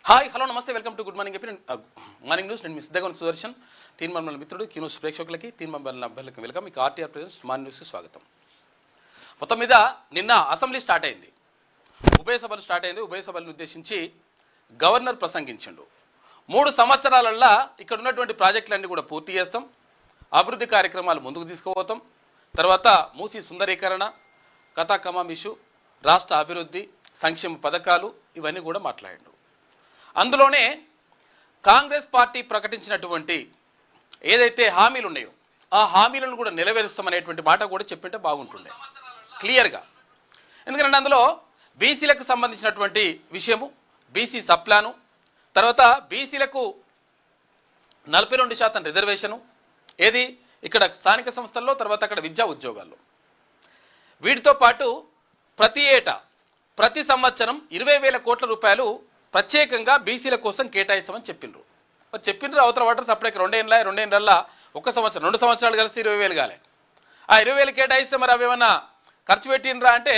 Hi hello నమస్తే welcome to good morning morning news. నేను మీ సిద్ధగౌన్ సుదర్శన్. తీన్మర్మల మిత్రుడు న్యూస్ ప్రేక్షకులకి తీన్మర్మల అభ్యర్థులకి వెల్కమ్. మీకు ఆర్టీఆర్ ప్రెజెంట్స్ మార్నింగ్ న్యూస్కి స్వాగతం. మొత్తం మీద నిన్న అసెంబ్లీ స్టార్ట్ అయింది, ఉభయ సభలు స్టార్ట్ అయింది. ఉభయ సభలను ఉద్దేశించి గవర్నర్ ప్రసంగించిండు. 3 సంవత్సరాలల్లా ఇక్కడ ఉన్నటువంటి ప్రాజెక్టులన్నీ కూడా పూర్తి చేస్తాం, అభివృద్ధి కార్యక్రమాలు ముందుకు తీసుకుపోతాం, తర్వాత మూసి సుందరీకరణ, కథాకమామిషు, రాష్ట్ర అభివృద్ధి, సంక్షేమ పథకాలు ఇవన్నీ కూడా మాట్లాడిండు. అందులోనే కాంగ్రెస్ పార్టీ ప్రకటించినటువంటి ఏదైతే హామీలు ఉన్నాయో ఆ హామీలను కూడా నెరవేరుస్తామనేటువంటి మాట కూడా చెప్పింటే బాగుంటుండే క్లియర్గా. ఎందుకంటే అందులో బీసీలకు సంబంధించినటువంటి విషయము, బీసీ సప్లాను, తర్వాత బీసీలకు 42% రిజర్వేషను, ఏది ఇక్కడ స్థానిక సంస్థల్లో, తర్వాత అక్కడ విద్యా ఉద్యోగాల్లో. వీటితో పాటు ప్రతి ఏటా ప్రతి సంవత్సరం 20,000 కోట్ల రూపాయలు ప్రత్యేకంగా బీసీల కోసం కేటాయిస్తామని చెప్పిండ్రు. చెప్పిండ్రు అవతల వాటర్ సపరేట్ 2 ఏళ్ళ 1 సంవత్సరం 2 సంవత్సరాలు కలిసి 20,000 కాలే. ఆ 20,000 కేటాయిస్తే మరి అవి ఏమన్నా ఖర్చు పెట్టినరా అంటే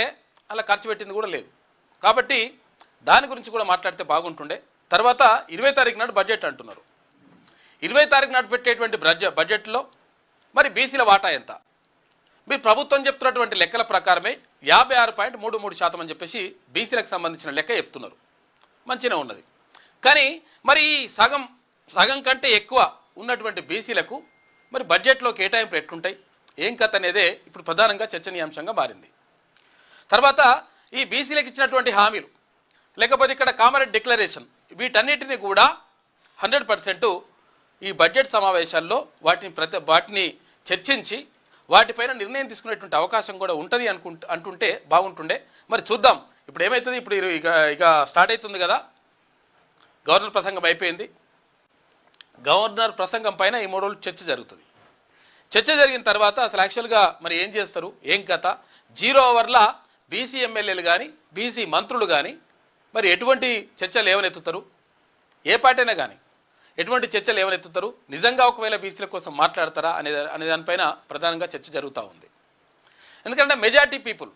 అలా ఖర్చు పెట్టింది కూడా లేదు. కాబట్టి దాని గురించి కూడా మాట్లాడితే బాగుంటుండే. తర్వాత 20 తారీఖు నాడు బడ్జెట్ అంటున్నారు. 20 తారీఖు నాడు పెట్టేటువంటి బడ్జెట్లో మరి బీసీల వాటా ఎంత? మీ ప్రభుత్వం చెప్తున్నటువంటి లెక్కల ప్రకారమే 56.33% అని చెప్పేసి బీసీలకు సంబంధించిన లెక్క చెప్తున్నారు. మంచిగా ఉన్నది. కానీ మరి సగం కంటే ఎక్కువ ఉన్నటువంటి బీసీలకు మరి బడ్జెట్లో కేటాయింపులు ఎట్లుంటాయి, ఏం కథ అనేదే ఇప్పుడు ప్రధానంగా చర్చనీయాంశంగా మారింది. తర్వాత ఈ బీసీలకు ఇచ్చినటువంటి హామీలు, లేకపోతే ఇక్కడ కామరెడ్డి డిక్లరేషన్, వీటన్నిటిని కూడా 100% ఈ బడ్జెట్ సమావేశాల్లో వాటిని చర్చించి వాటిపైన నిర్ణయం తీసుకునేటువంటి అవకాశం కూడా ఉంటుంది అంటుంటే బాగుంటుండే. మరి చూద్దాం ఇప్పుడు ఏమవుతుంది. ఇప్పుడు ఇక స్టార్ట్ అవుతుంది కదా, గవర్నర్ ప్రసంగం అయిపోయింది. గవర్నర్ ప్రసంగం పైన ఈ 3 రోజులు చర్చ జరుగుతుంది. చర్చ జరిగిన తర్వాత అసలు యాక్చువల్గా మరి ఏం చేస్తారు, ఏం కథ, 0 అవర్ల బీసీ ఎమ్మెల్యేలు కానీ బీసీ మంత్రులు కానీ మరి ఎటువంటి చర్చలు ఏమనెత్తుతారు, ఏ పార్టీ అయినా కానీ ఎటువంటి చర్చలు ఏమనెత్తుతారు, నిజంగా ఒకవేళ బీసీల కోసం మాట్లాడతారా అనే దానిపైన ప్రధానంగా చర్చ జరుగుతూ ఉంది. ఎందుకంటే మెజారిటీ పీపుల్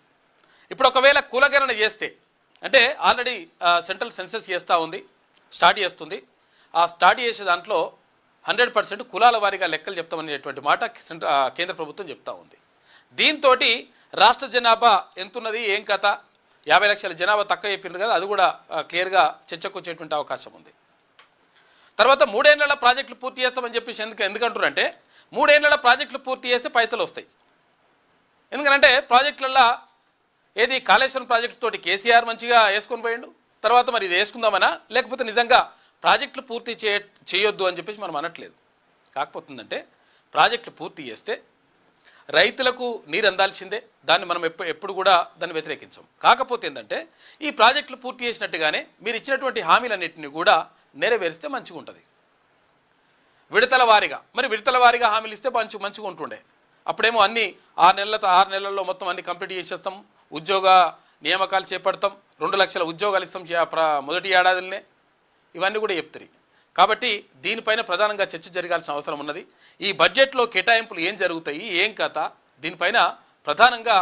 ఇప్పుడు ఒకవేళ కులగణన చేస్తే, అంటే ఆల్రెడీ సెంట్రల్ సెన్సస్ స్టార్ట్ చేస్తుంది. ఆ స్టార్ట్ చేసే దాంట్లో 100% కులాల వారీగా లెక్కలు చెప్తామనేటువంటి మాట కేంద్ర ప్రభుత్వం చెప్తా ఉంది. దీంతో రాష్ట్ర జనాభా ఎంతున్నది, ఏం కథ, 50 లక్షల జనాభా తక్కువ చెప్పిండ్రు కదా, అది కూడా క్లియర్గా చర్చకు వచ్చేటువంటి అవకాశం ఉంది. తర్వాత 3 ఏళ్ల ప్రాజెక్టులు పూర్తి చేస్తామని చెప్పేసి ఎందుకంటారంటే 3 ఏళ్ల ప్రాజెక్టులు పూర్తి చేస్తే పైసలు వస్తాయి. ఎందుకంటే ప్రాజెక్టులలో ఏది కాళేశ్వరం ప్రాజెక్టు తోటి కేసీఆర్ మంచిగా వేసుకొని పోయిండు. తర్వాత మరి ఇది వేసుకుందామనా, లేకపోతే నిజంగా ప్రాజెక్టులు పూర్తి చేయొద్దు అని చెప్పేసి మనం అనట్లేదు. కాకపోతుందంటే ప్రాజెక్టులు పూర్తి చేస్తే రైతులకు నీరు అందాల్సిందే, దాన్ని మనం ఎప్పుడు కూడా దాన్ని వ్యతిరేకించాం. కాకపోతే ఏంటంటే ఈ ప్రాజెక్టులు పూర్తి చేసినట్టుగానే మీరు ఇచ్చినటువంటి హామీలన్నింటినీ కూడా నెరవేరిస్తే మంచిగా ఉంటుంది. విడతల వారీగా హామీలు ఇస్తే మంచిగా ఉంటుండే. అప్పుడేమో అన్ని 6 నెలల్లో మొత్తం అన్ని కంప్లీట్ చేసేస్తాం, ఉద్యోగ నియామకాలు చేపడతాం, 2 లక్షల ఉద్యోగాలు ఇస్తాం మొదటి ఏడాదిలోనే, ఇవన్నీ కూడా చెప్తారు. కాబట్టి దీనిపైన ప్రధానంగా చర్చ జరగాల్సిన అవసరం ఉన్నది. ఈ బడ్జెట్లో కేటాయింపులు ఏం జరుగుతాయి, ఏం కథ, దీనిపైన ప్రధానంగా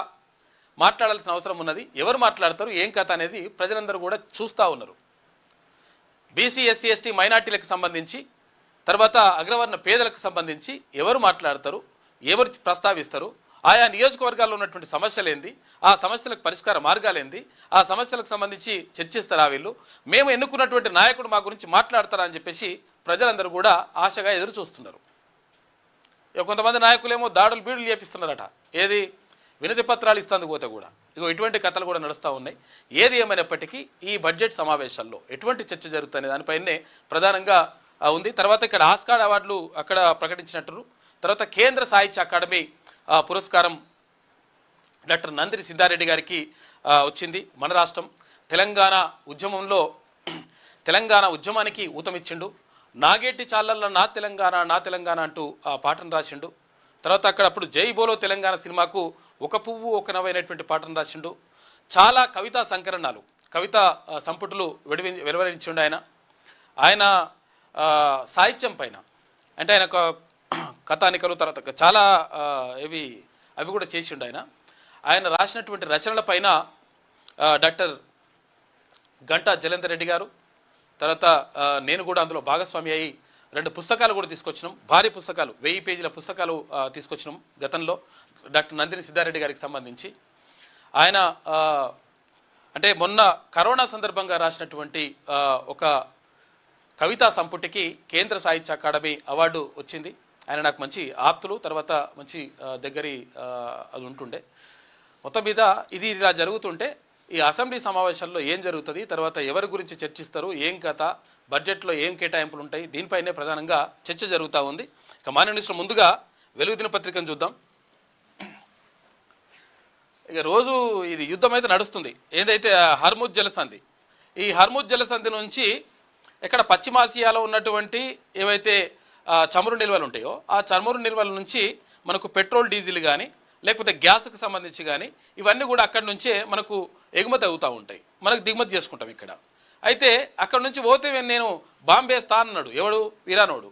మాట్లాడాల్సిన అవసరం ఉన్నది. ఎవరు మాట్లాడతారు, ఏం కథ అనేది ప్రజలందరూ కూడా చూస్తూ ఉన్నారు. బీసీ ఎస్సీ ఎస్టీ మైనార్టీలకు సంబంధించి, తర్వాత అగ్రవర్ణ పేదలకు సంబంధించి ఎవరు మాట్లాడతారు, ఎవరు ప్రస్తావిస్తారు, ఆయా నియోజకవర్గాల్లో ఉన్నటువంటి సమస్యలు ఏంది, ఆ సమస్యలకు పరిష్కార మార్గాలు ఏంది, ఆ సమస్యలకు సంబంధించి చర్చిస్తారా వీళ్ళు, మేము ఎన్నుకున్నటువంటి నాయకుడు మా గురించి మాట్లాడతారా అని చెప్పేసి ప్రజలందరూ కూడా ఆశగా ఎదురు చూస్తున్నారు. కొంతమంది నాయకులేమో దాడులు బీడులు చేపిస్తున్నారట, ఏది వినతి పత్రాలు ఇస్తాందుకు పోతే కూడా. ఇటువంటి కథలు కూడా నడుస్తూ ఉన్నాయి. ఏది ఏమైనప్పటికీ ఈ బడ్జెట్ సమావేశాల్లో ఎటువంటి చర్చ జరుగుతుందనే దానిపైనే ప్రధానంగా ఉంది. తర్వాత ఇక్కడ ఆస్కార్ అవార్డులు అక్కడ ప్రకటించినట్టు, తర్వాత కేంద్ర సాహిత్య అకాడమీ పురస్కారం డాక్టర్ నందిని సిద్ధారెడ్డి గారికి వచ్చింది. మన రాష్ట్రం తెలంగాణ ఉద్యమానికి ఊతమిచ్చిండు. నాగేటి చాలల్ల నా తెలంగాణ అంటూ ఆ పాటను రాసిండు. తర్వాత అక్కడ అప్పుడు జై బోలో తెలంగాణ సినిమాకు ఒక పువ్వు ఒక నవ్వైనటువంటి పాటను రాసిండు. చాలా కవితా సంకలనాలు, కవితా సంపుటులు వెలువరించిండు ఆయన సాహిత్యం పైన. అంటే ఆయన కథానికలు, తర్వాత చాలా అవి కూడా చేసిండు. ఆయన రాసినటువంటి రచనల పైన డాక్టర్ గంటా జలంధర్ రెడ్డి గారు, తర్వాత నేను కూడా అందులో భాగస్వామి అయ్యి 2 పుస్తకాలు కూడా తీసుకొచ్చినాం, భారీ పుస్తకాలు, 1000 పేజీల పుస్తకాలు తీసుకొచ్చినాం గతంలో డాక్టర్ నందిని సిద్ధారెడ్డి గారికి సంబంధించి. ఆయన అంటే మొన్న కరోనా సందర్భంగా రాసినటువంటి ఒక కవితా సంపుటికి కేంద్ర సాహిత్య అకాడమీ అవార్డు వచ్చింది. ఆయన నాకు మంచి ఆప్తులు, తర్వాత మంచి దగ్గరి అది ఉంటుండే. మొత్తం మీద ఇది ఇలా జరుగుతుంటే ఈ అసెంబ్లీ సమావేశాల్లో ఏం జరుగుతుంది, తర్వాత ఎవరి గురించి చర్చిస్తారు, ఏం కథ, బడ్జెట్లో ఏం కేటాయింపులు ఉంటాయి, దీనిపైనే ప్రధానంగా చర్చ జరుగుతూ ఉంది. ఇక మాన్య న్యూస్లో ముందుగా వెలుగు దినపత్రికను చూద్దాం. ఇక రోజు ఇది యుద్ధం అయితే నడుస్తుంది. ఏదైతే హర్ముజ్ జలసంధి, ఈ హర్ముజ్ జలసంధి నుంచి ఇక్కడ పశ్చిమాసియాలో ఉన్నటువంటి ఏవైతే చమురు నిల్వలు ఉంటాయో ఆ చమురు నిల్వల నుంచి మనకు పెట్రోల్, డీజిల్ కానీ లేకపోతే గ్యాస్కి సంబంధించి కానీ ఇవన్నీ కూడా అక్కడి నుంచే మనకు ఎగుమతి అవుతూ ఉంటాయి, మనకు దిగుమతి చేసుకుంటాం ఇక్కడ. అయితే అక్కడ నుంచి పోతే నేను బాంబే అన్నాడు ఎవడు, ఇరానోడు.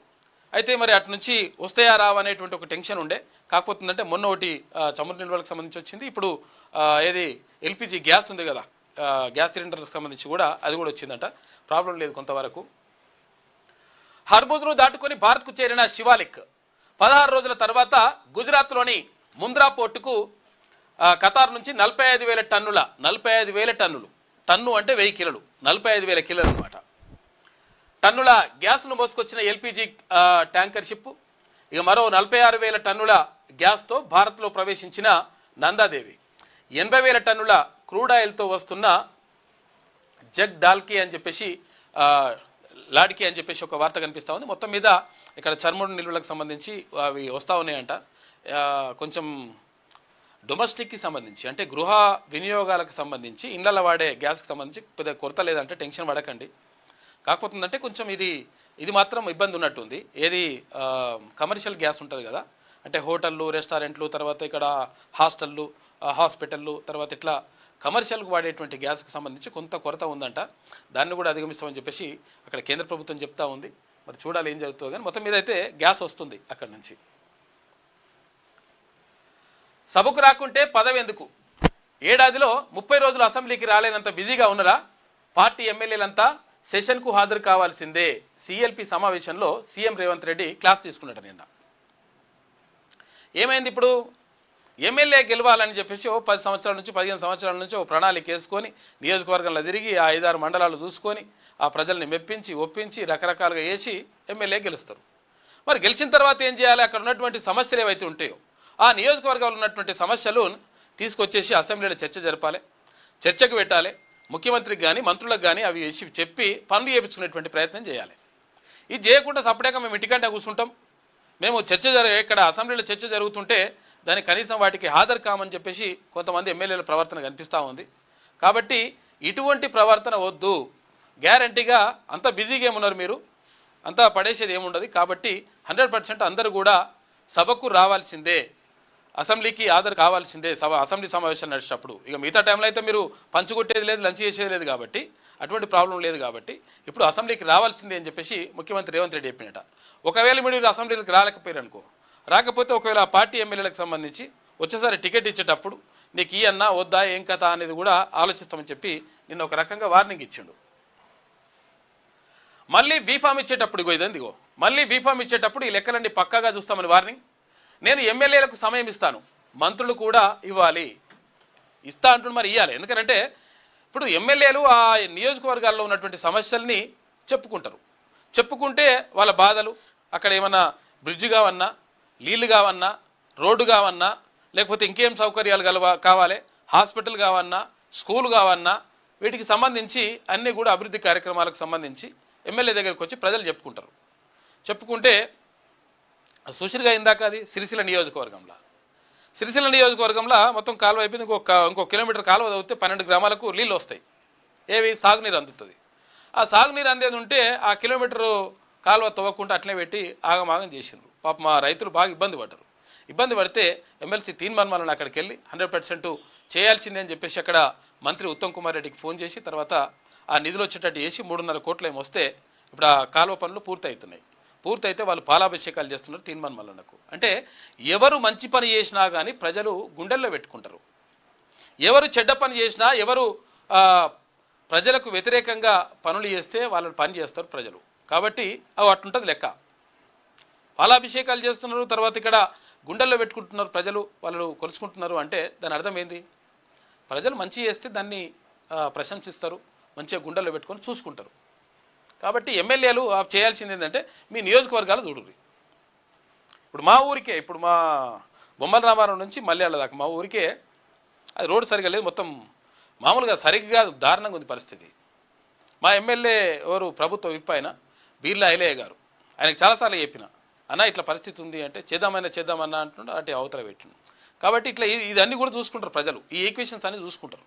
అయితే మరి అటు నుంచి వస్తాయా రావు అనేటువంటి ఒక టెన్షన్ ఉండే. కాకపోతుందంటే మొన్న ఒకటి చమురు నిల్వలకు సంబంధించి వచ్చింది. ఇప్పుడు ఏది ఎల్పిజి గ్యాస్ ఉంది కదా, గ్యాస్ సిలిండర్లకు సంబంధించి కూడా అది కూడా వచ్చిందంట, ప్రాబ్లం లేదు కొంతవరకు. హర్ముజ్ను దాటుకొని భారత్కు చేరిన శివాలిక్ 16 రోజుల తర్వాత గుజరాత్లోని ముంద్రా పోర్టుకు ఖతార్ నుంచి 45,000 టన్నుల 45,000 టన్నులు, టన్ను అంటే 1000 కిలోలు, 45,000 కిలోలు అనమాట, టన్నుల గ్యాస్ను మోసుకొచ్చిన ఎల్పిజి ట్యాంకర్ షిప్. ఇక మరో 46,000 టన్నుల గ్యాస్తో భారత్లో ప్రవేశించిన నందాదేవి, 80,000 టన్నుల క్రూడ్ ఆయిల్తో వస్తున్న జగ్ డాల్కి అని చెప్పేసి లాడ్కి అని చెప్పేసి ఒక వార్త కనిపిస్తూ ఉంది. మొత్తం మీద ఇక్కడ చర్మం నిల్వలకు సంబంధించి అవి వస్తూ ఉన్నాయంట. కొంచెం డొమెస్టిక్కి సంబంధించి అంటే గృహ వినియోగాలకు సంబంధించి ఇళ్లలో వాడే గ్యాస్కి సంబంధించి పెద్ద కొరత లేదంటే టెన్షన్ పడకండి. కాకపోతుందంటే కొంచెం ఇది మాత్రం ఇబ్బంది ఉన్నట్టుంది. ఏది కమర్షియల్ గ్యాస్ ఉంటుంది కదా, అంటే హోటళ్ళు, రెస్టారెంట్లు, తర్వాత ఇక్కడ హాస్టళ్ళు, హాస్పిటళ్ళు, తర్వాత ఇట్లా కమర్షియల్కి వాడేటువంటి గ్యాస్కి సంబంధించి కొంత కొరత ఉందంట. దాన్ని కూడా అధిగమిస్తామని చెప్పేసి అక్కడ కేంద్ర ప్రభుత్వం చెప్తా ఉంది. మరి చూడాలి ఏం జరుగుతుందో, కానీ మొత్తం మీద అయితే గ్యాస్ వస్తుంది అక్కడి నుంచి. సభకు రాకుంటే పదవి ఎందుకు, ఏడాదిలో 30 రోజులు అసెంబ్లీకి రాలేనంత బిజీగా ఉన్నరా, పార్టీ ఎమ్మెల్యేలంతా సెషన్కు హాజరు కావాల్సిందే. సిఎల్పి సమావేశంలో సీఎం రేవంత్ రెడ్డి క్లాస్ తీసుకున్నట్టు నిన్న. ఏమైంది, ఇప్పుడు ఎమ్మెల్యే గెలవాలని చెప్పేసి 10 సంవత్సరాల నుంచి 15 సంవత్సరాల నుంచి ఓ ప్రణాళిక వేసుకొని నియోజకవర్గంలో తిరిగి 5-6 మండలాలు చూసుకొని ఆ ప్రజల్ని మెప్పించి ఒప్పించి రకరకాలుగా వేసి ఎమ్మెల్యే గెలుస్తారు. మరి గెలిచిన తర్వాత ఏం చేయాలి, అక్కడ ఉన్నటువంటి సమస్యలు ఏవైతే ఉంటాయో ఆ నియోజకవర్గంలో ఉన్నటువంటి సమస్యలు తీసుకొచ్చేసి అసెంబ్లీలో చర్చ జరపాలి, చర్చకు పెట్టాలి, ముఖ్యమంత్రికి కానీ మంత్రులకు కానీ అవి వేసి చెప్పి పనులు చేయించుకునేటువంటి ప్రయత్నం చేయాలి. ఇది చేయకుండా సపరేట్గా మేము ఇంటికంటే కూర్చుంటాం, మేము ఇక్కడ అసెంబ్లీలో చర్చ జరుగుతుంటే దానికి కనీసం వాటికి హాజరు కామని చెప్పేసి కొంతమంది ఎమ్మెల్యేల ప్రవర్తన కనిపిస్తూ ఉంది. కాబట్టి ఇటువంటి ప్రవర్తన వద్దు. గ్యారంటీగా అంత బిజీగా ఏమున్నారు మీరు, అంతా పడేసేది ఏముండదు. కాబట్టి 100% అందరూ కూడా సభకు రావాల్సిందే, అసెంబ్లీకి హాజరు కావాల్సిందే అసెంబ్లీ సమావేశం నడిచినప్పుడు. ఇక మిగతా టైంలో అయితే మీరు పంచుకొట్టేది లేదు, లంచ్ చేసేది లేదు, కాబట్టి అటువంటి ప్రాబ్లం లేదు. కాబట్టి ఇప్పుడు అసెంబ్లీకి రావాల్సిందే అని చెప్పేసి ముఖ్యమంత్రి రేవంత్ రెడ్డి చెప్పినట. ఒకవేళ మీరు అసెంబ్లీకి రాలేకపోయారు అనుకో, రాకపోతే ఒకవేళ ఆ పార్టీ ఎమ్మెల్యేలకు సంబంధించి వచ్చేసారి టికెట్ ఇచ్చేటప్పుడు నీకు ఈ అన్నా వద్దా ఏం కథ అనేది కూడా ఆలోచిస్తామని చెప్పి నిన్న ఒక రకంగా వార్నింగ్ ఇచ్చిండు. మళ్ళీ బీఫామ్ ఇచ్చేటప్పుడు ఇదిగో మళ్ళీ బీఫామ్ ఇచ్చేటప్పుడు ఈ లెక్కలన్నీ పక్కాగా చూస్తామని వార్నింగ్. నేను ఎమ్మెల్యేలకు సమయం ఇస్తాను, మంత్రులు కూడా ఇవ్వాలి, ఇస్తా అంటున్నాను, మరి ఇవ్వాలి. ఎందుకంటే ఇప్పుడు ఎమ్మెల్యేలు ఆ నియోజకవర్గాల్లో ఉన్నటువంటి సమస్యల్ని చెప్పుకుంటే వాళ్ళ బాధలు, అక్కడ ఏమన్నా బ్రిడ్జ్ కావన్నా, నీళ్లు కావన్నా, రోడ్డు కావన్నా, లేకపోతే ఇంకేం సౌకర్యాలు కావాలి, హాస్పిటల్ కావన్నా, స్కూల్ కావన్నా, వీటికి సంబంధించి అన్నీ కూడా అభివృద్ధి కార్యక్రమాలకు సంబంధించి ఎమ్మెల్యే దగ్గరికి వచ్చి ప్రజలు చెప్పుకుంటే సుశీర్గా ఇందాక అది సిరిసిల్ల నియోజకవర్గంలో మొత్తం కాలువ అయిపోయింది. ఇంకో కిలోమీటర్ కాలువ తవ్వితే 12 గ్రామాలకు నీళ్ళు వస్తాయి, ఏవి సాగునీరు అందుతుంది. ఆ సాగునీరు అందేది ఉంటే ఆ కిలోమీటరు కాలువ తవ్వకుండా అట్లే పెట్టి ఆగమాగం చేసిండ్రు. పాప మా రైతులు బాగా ఇబ్బంది పడితే ఎమ్మెల్సీ తీన్మాన్ అక్కడికి వెళ్ళి 100% చేయాల్సిందే అని చెప్పేసి అక్కడ మంత్రి ఉత్తమ్ కుమార్ రెడ్డికి ఫోన్ చేసి తర్వాత ఆ నిధులు వచ్చేటట్టు చేసి 3.5 కోట్లు ఏమో వస్తే ఇప్పుడు ఆ కాలువ పనులు పూర్తయితే వాళ్ళు పాలాభిషేకాలు చేస్తున్నారు తీన్మాన్ మల్లన్నకు. అంటే ఎవరు మంచి పని చేసినా కానీ ప్రజలు గుండెల్లో పెట్టుకుంటారు, ఎవరు చెడ్డ పని చేసినా, ఎవరు ప్రజలకు వ్యతిరేకంగా పనులు చేస్తే వాళ్ళు పని చేస్తారు ప్రజలు. కాబట్టి అవి అట్లుంటుంది లెక్క. పాలాభిషేకాలు చేస్తున్నారు, తర్వాత ఇక్కడ గుండెల్లో పెట్టుకుంటున్నారు ప్రజలు, వాళ్ళు కొలుచుకుంటున్నారు అంటే దాని అర్థం ఏంది? ప్రజలు మంచి చేస్తే దాన్ని ప్రశంసిస్తారు, మంచిగా గుండెల్లో పెట్టుకొని చూసుకుంటారు. కాబట్టి ఎమ్మెల్యేలు చేయాల్సింది ఏంటంటే మీ నియోజకవర్గాలు చూడుర్రి. ఇప్పుడు మా ఊరికే, ఇప్పుడు మా బొమ్మల రామారావు నుంచి మల్యాల దాకా మా ఊరికే అది రోడ్డు సరిగా లేదు, మొత్తం మామూలుగా సరిగ్గా దారుణంగా ఉంది పరిస్థితి. మా ఎమ్మెల్యే ఎవరు ప్రభుత్వ విప్ ఆయన బీర్లా ఐలయ్య గారు, ఆయనకు చాలాసార్లు చెప్పిన అన్న ఇట్లా పరిస్థితి ఉంది అంటే చేద్దామన్నా అంటున్నాడు, అటు అవతల పెట్టిండు. కాబట్టి ఇట్లా ఇదన్నీ కూడా చూసుకుంటారు ప్రజలు, ఈ ఈక్వేషన్స్ అన్ని చూసుకుంటారు.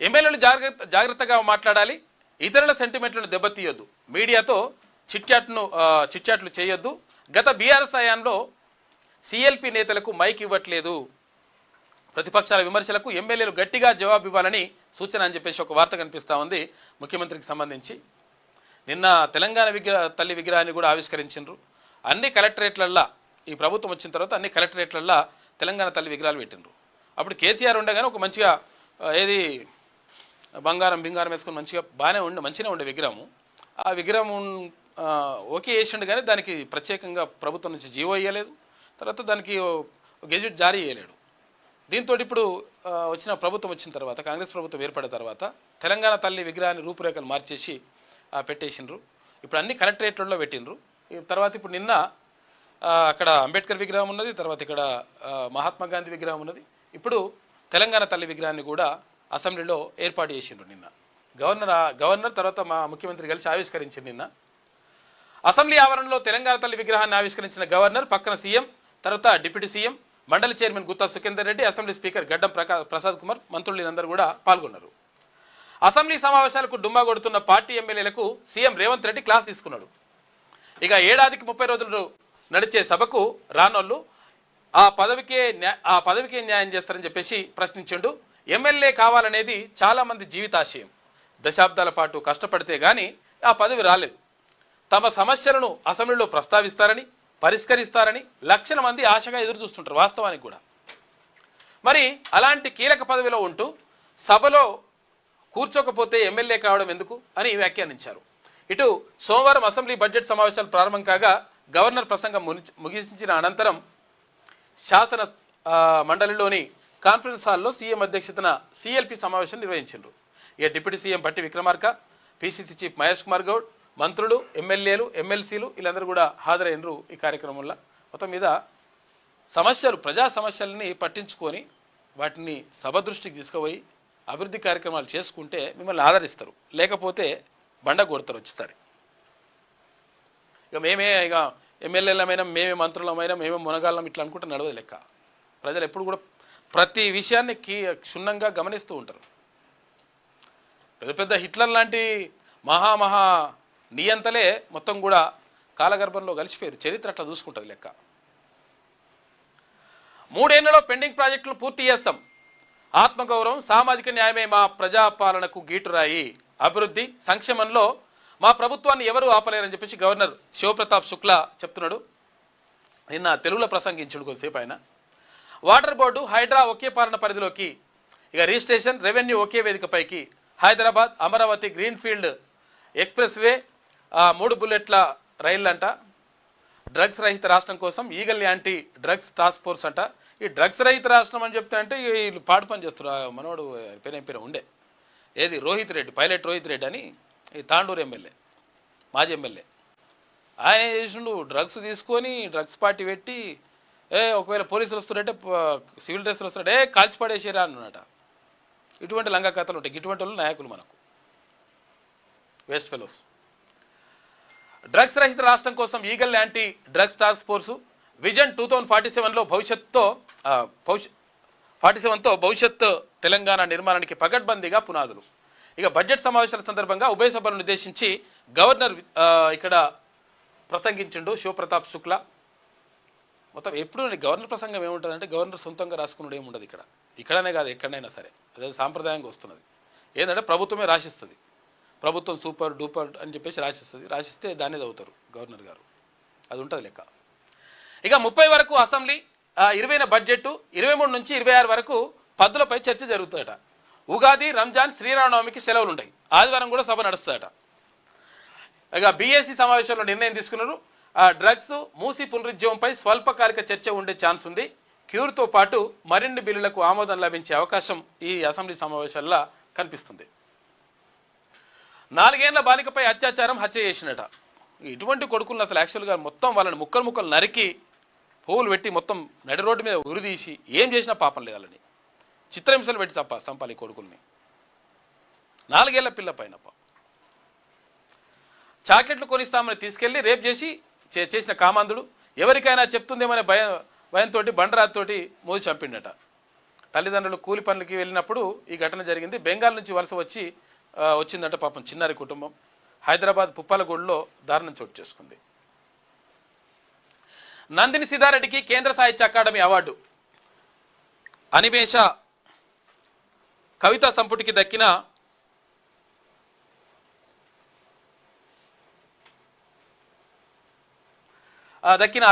ఎమ్మెల్యేలు జాగ్రత్తగా మాట్లాడాలి, ఇతరుల సెంటిమెంట్లను దెబ్బతీయొద్దు, మీడియాతో చిట్చాట్లు చేయొద్దు. గత బీఆర్ఎస్ హయాంలో సిఎల్పి నేతలకు మైక్ ఇవ్వట్లేదు, ప్రతిపక్షాల విమర్శలకు ఎమ్మెల్యేలు గట్టిగా జవాబు ఇవ్వాలని సూచన అని చెప్పేసి ఒక వార్త కనిపిస్తూ ఉంది ముఖ్యమంత్రికి సంబంధించి. నిన్న తెలంగాణ తల్లి విగ్రహాన్ని కూడా ఆవిష్కరించారు. అన్ని కలెక్టరేట్లల్లో ఈ ప్రభుత్వం వచ్చిన తర్వాత అన్ని కలెక్టరేట్లల్లో తెలంగాణ తల్లి విగ్రహాలు పెట్టిండ్రు. అప్పుడు కేసీఆర్ ఉండగానే ఒక మంచిగా ఏది బంగారం వేసుకొని మంచిగా ఉండే విగ్రహము. ఆ విగ్రహం ఓకే చేసిండు, కానీ దానికి ప్రత్యేకంగా ప్రభుత్వం నుంచి జీవో ఇవ్వలేదు, తర్వాత దానికి గెజెట్ జారీ చేయలేడు. దీంతో ఇప్పుడు ప్రభుత్వం వచ్చిన తర్వాత, కాంగ్రెస్ ప్రభుత్వం ఏర్పడిన తర్వాత తెలంగాణ తల్లి విగ్రహాన్ని రూపురేఖలు మార్చేసి పెట్టేసిండ్రు. ఇప్పుడు అన్ని కలెక్టరేట్లలో పెట్టిండ్రు. తర్వాత ఇప్పుడు నిన్న అక్కడ అంబేద్కర్ విగ్రహం ఉన్నది, తర్వాత ఇక్కడ మహాత్మా గాంధీ విగ్రహం ఉన్నది. ఇప్పుడు తెలంగాణ తల్లి విగ్రహాన్ని కూడా అసెంబ్లీలో ఏర్పాటు చేసిండ్రు. నిన్న గవర్నర్ తర్వాత మా ముఖ్యమంత్రి కలిసి ఆవిష్కరించింది. నిన్న అసెంబ్లీ ఆవరణలో తెలంగాణ తల్లి విగ్రహాన్ని ఆవిష్కరించిన గవర్నర్, పక్కన సీఎం, తర్వాత డిప్యూటీ సీఎం, మండలి chairman Gutha Sukhender Reddy, assembly speaker Gaddam Prasad Kumar, మంత్రులందరూ కూడా పాల్గొన్నారు. అసెంబ్లీ సమావేశాలకు డుమ్మా కొడుతున్న పార్టీ ఎమ్మెల్యేలకు సీఎం రేవంత్ రెడ్డి క్లాస్ తీసుకున్నాడు. ఇక ఏడాదికి 30 రోజులు నడిచే సభకు రానోళ్ళు ఆ పదవికే న్యాయం చేస్తారని చెప్పేసి ప్రశ్నించిండు. ఎమ్మెల్యే కావాలనేది చాలా మంది జీవితాశయం. దశాబ్దాల పాటు కష్టపడితే గాని ఆ పదవి రాలేదు. తమ సమస్యలను అసెంబ్లీలో ప్రస్తావిస్తారని, పరిష్కరిస్తారని లక్షల మంది ఆశగా ఎదురు చూస్తుంటారు వాస్తవానికి కూడా. మరి అలాంటి కీలక పదవిలో ఉంటూ సభలో కూర్చోకపోతే ఎమ్మెల్యే కావడం ఎందుకు అని వ్యాఖ్యానించారు. ఇటు సోమవారం అసెంబ్లీ బడ్జెట్ సమావేశాలు ప్రారంభం కాగా గవర్నర్ ప్రసంగం ముగించిన అనంతరం శాసన మండలిలోని కాన్ఫరెన్స్ హాల్లో సీఎం అధ్యక్షతన సిఎల్పి సమావేశం నిర్వహించారు. ఇక deputy CM Bhatti Vikramarka, PCC chief Mahesh Kumar Goud, మంత్రులు, ఎమ్మెల్యేలు, ఎమ్మెల్సీలు వీళ్ళందరూ కూడా హాజరైనరు. ఈ కార్యక్రమంలో మొత్తం మీద ప్రజా సమస్యలని పట్టించుకొని వాటిని సభ దృష్టికి తీసుకుపోయి అభివృద్ధి కార్యక్రమాలు చేసుకుంటే మిమ్మల్ని ఆదరిస్తారు, లేకపోతే బండ కొడతారు వచ్చేసారి. ఇక ఎమ్మెల్యేలమైనా, మేమే మంత్రులమైనా, మేమే మునగాళ్ళం ఇట్లా అనుకుంటే నడవదు లెక్క. ప్రజలు ఎప్పుడు కూడా ప్రతి విషయాన్ని క్షుణ్ణంగా గమనిస్తూ ఉంటారు. పెద్ద హిట్లర్ లాంటి మహా నియంతలే మొత్తం కూడా కాలగర్భంలో కలిసిపోయారు. చరిత్ర అట్లా చూసుకుంటుంది లెక్క. 3 ఏళ్లలో పెండింగ్ ప్రాజెక్టులు పూర్తి చేస్తాం, ఆత్మగౌరవం, సామాజిక న్యాయమే మా ప్రజాపాలనకు గీటురాయి, అభివృద్ధి సంక్షేమంలో మా ప్రభుత్వాన్ని ఎవరు ఆపలేరని చెప్పేసి గవర్నర్ శివప్రతాప్ శుక్లా చెప్తున్నాడు. నిన్న తెలుగులో ప్రసంగించాడు కొద్దిసేపు ఆయన. వాటర్ బోర్డు, హైడ్రా ఒకే పాలన పరిధిలోకి, ఇక రిజిస్ట్రేషన్, రెవెన్యూ ఒకే వేదికపైకి, Hyderabad Amaravati greenfield expressway, 3 బుల్లెట్ల రైళ్లంట, డ్రగ్స్ రహిత రాష్ట్రం కోసం Eagle anti drugs task force అంట. ఈ డ్రగ్స్ రహిత రాష్ట్రం అని చెప్తే అంటే వీళ్ళు పాడు పని చేస్తారు. మనోడు పేరు ఉండే ఏది పైలట్ రోహిత్ రెడ్డి అని, ఈ తాండూరు ఎమ్మెల్యే, మాజీ ఎమ్మెల్యే, ఆయన చేసిండు డ్రగ్స్ తీసుకొని డ్రగ్స్ పార్టీ పెట్టి ఒకవేళ పోలీసులు వస్తుంటే సివిల్ డ్రెస్సులు వస్తుంటే కాల్చి పడేసారా అన్నమాట. ఇటువంటి లంగా కథలు ఉంటాయి. ఇటువంటి వాళ్ళు నాయకులు మనకు వేస్ట్ ఫెలోస్. డ్రగ్స్ రహిత రాష్ట్రం కోసం Eagle anti drugs task force vision 2047లో భవిష్యత్ తెలంగాణ నిర్మాణానికి పగడ్బందీగా పునాదులు. ఇక బడ్జెట్ సమావేశాల సందర్భంగా ఉభయ సభలను ఉద్దేశించి గవర్నర్ ఇక్కడ ప్రసంగించిండు శివప్రతాప్ శుక్లా. మొత్తం ఎప్పుడు గవర్నర్ ప్రసంగం ఏముంటుందంటే గవర్నర్ సొంతంగా రాసుకున్నాడు ఏముండదు ఇక్కడనే కాదు ఎక్కడైనా సరే, అదే సాంప్రదాయంగా వస్తున్నది. ఏంటంటే ప్రభుత్వమే రాసిస్తుంది, ప్రభుత్వం సూపర్ డూపర్ అని చెప్పేసి రాసిస్తే దాన్ని చదువుతారు గవర్నర్ గారు, అది ఉంటుంది లెక్క. ఇక 30 వరకు అసెంబ్లీ, 20న బడ్జెట్, 23 నుంచి 26 వరకు పద్దులపై చర్చ జరుగుతుందట. ఉగాది, రంజాన్, శ్రీరామనవమికి సెలవులు ఉంటాయి. ఆదివారం కూడా సభ నడుస్తుందట. ఇక బీఏసీ సమావేశంలో నిర్ణయం తీసుకున్నారు. డ్రగ్స్ మూసి పునరుజ్జీవంపై స్వల్పకాలిక చర్చ ఉండే ఛాన్స్ ఉంది. క్యూర్తో పాటు మరిన్ని బిల్లులకు ఆమోదం లభించే అవకాశం ఈ అసెంబ్లీ సమావేశాల్లో కనిపిస్తుంది. 4 ఏళ్ల బాలికపై అత్యాచారం, హత్య చేసినట. ఇటువంటి కొడుకులను అసలు యాక్చువల్గా మొత్తం వాళ్ళని ముక్కలు నరికి పువ్వులు పెట్టి మొత్తం నడి రోడ్డు మీద ఉరిదీసి ఏం చేసినా పాపం లేదు. వాళ్ళని చిత్రహింసలు పెట్టి చంపాలి కొడుకుల్ని. 4 ఏళ్ల పిల్ల పైన చాక్లెట్లు కొనిస్తామని తీసుకెళ్లి రేప్ చేసి చేసిన కామాంధుడు ఎవరికైనా చెప్తుందేమనే భయంతో బండరాతితోటి మోది చంపిండట. తల్లిదండ్రులు కూలి పనులకి వెళ్ళినప్పుడు ఈ ఘటన జరిగింది. బెంగాల్ నుంచి వలస వచ్చిందట పాపం చిన్నారి కుటుంబం. హైదరాబాద్ పుప్పాలగూడలో దారుణం చోటు చేసుకుంది. నందిని సిద్ధారెడ్డికి కేంద్ర సాహిత్య అకాడమీ అవార్డు. అనిమేష కవితా సంపుటికి దక్కిన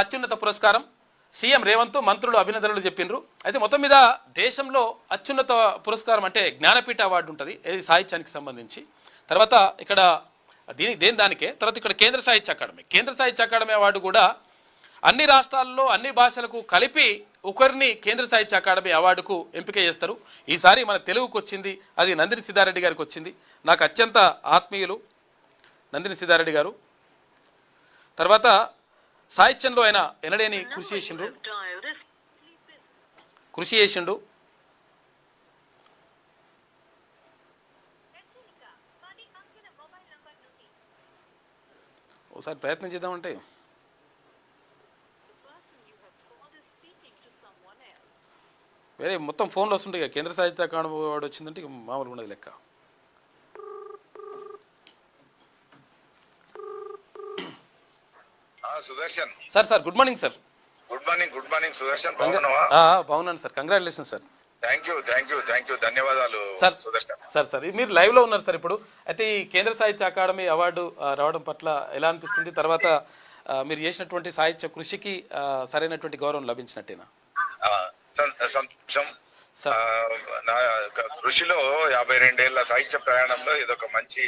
అత్యున్నత పురస్కారం. సీఎం రేవంత్, మంత్రులు అభినందనలు చెప్పిండ్రు. అయితే మొత్తం మీద దేశంలో అత్యున్నత పురస్కారం అంటే జ్ఞానపీఠ అవార్డు ఉంటుంది సాహిత్యానికి సంబంధించి. తర్వాత ఇక్కడ దానికే తర్వాత ఇక్కడ కేంద్ర సాహిత్య అకాడమీ అవార్డు కూడా అన్ని రాష్ట్రాల్లో అన్ని భాషలకు కలిపి ఒకరిని కేంద్ర సాహిత్య అకాడమీ అవార్డుకు ఎంపిక చేస్తారు. ఈసారి మన తెలుగుకు వచ్చింది, అది నందిని సిద్ధారెడ్డి గారికి వచ్చింది. నాకు అత్యంత ఆత్మీయులు నందిని సిద్ధారెడ్డి గారు. తర్వాత సాహిత్యంలో ఆయన ఎనలేని కృషి చేసిండు. ఒకసారి ప్రయత్నం చేద్దామంటే వేరే మొత్తం ఫోన్లో వస్తుంటాయి. కేంద్ర సాహిత్య అకాడమీ అవార్డు వచ్చిందంటే మామూలుగా ఉండదు లెక్క. Sudarshan sir good morning sir. Good morning Sudarshan. బాగున్నాను sir. Congratulation sir. Thank you ధన్యవాదాలు సార్. సుదర్శన్ సార్ మీరు లైవ్ లో ఉన్నారు సార్ ఇప్పుడు. అయితే ఈ కేంద్ర సాహిత్య అకాడమీ అవార్డు రావడం పట్ల ఎలా అనిపిస్తుంది? తర్వాత మీరు చేసినటువంటి సాహిత్య కృషికి సరైనటువంటి గౌరవం లభించినట్టేనా? సంతోషం. నా కృషిలో 52 ఏళ్ల సాహిత్య ప్రయాణంలో ఇదొక మంచి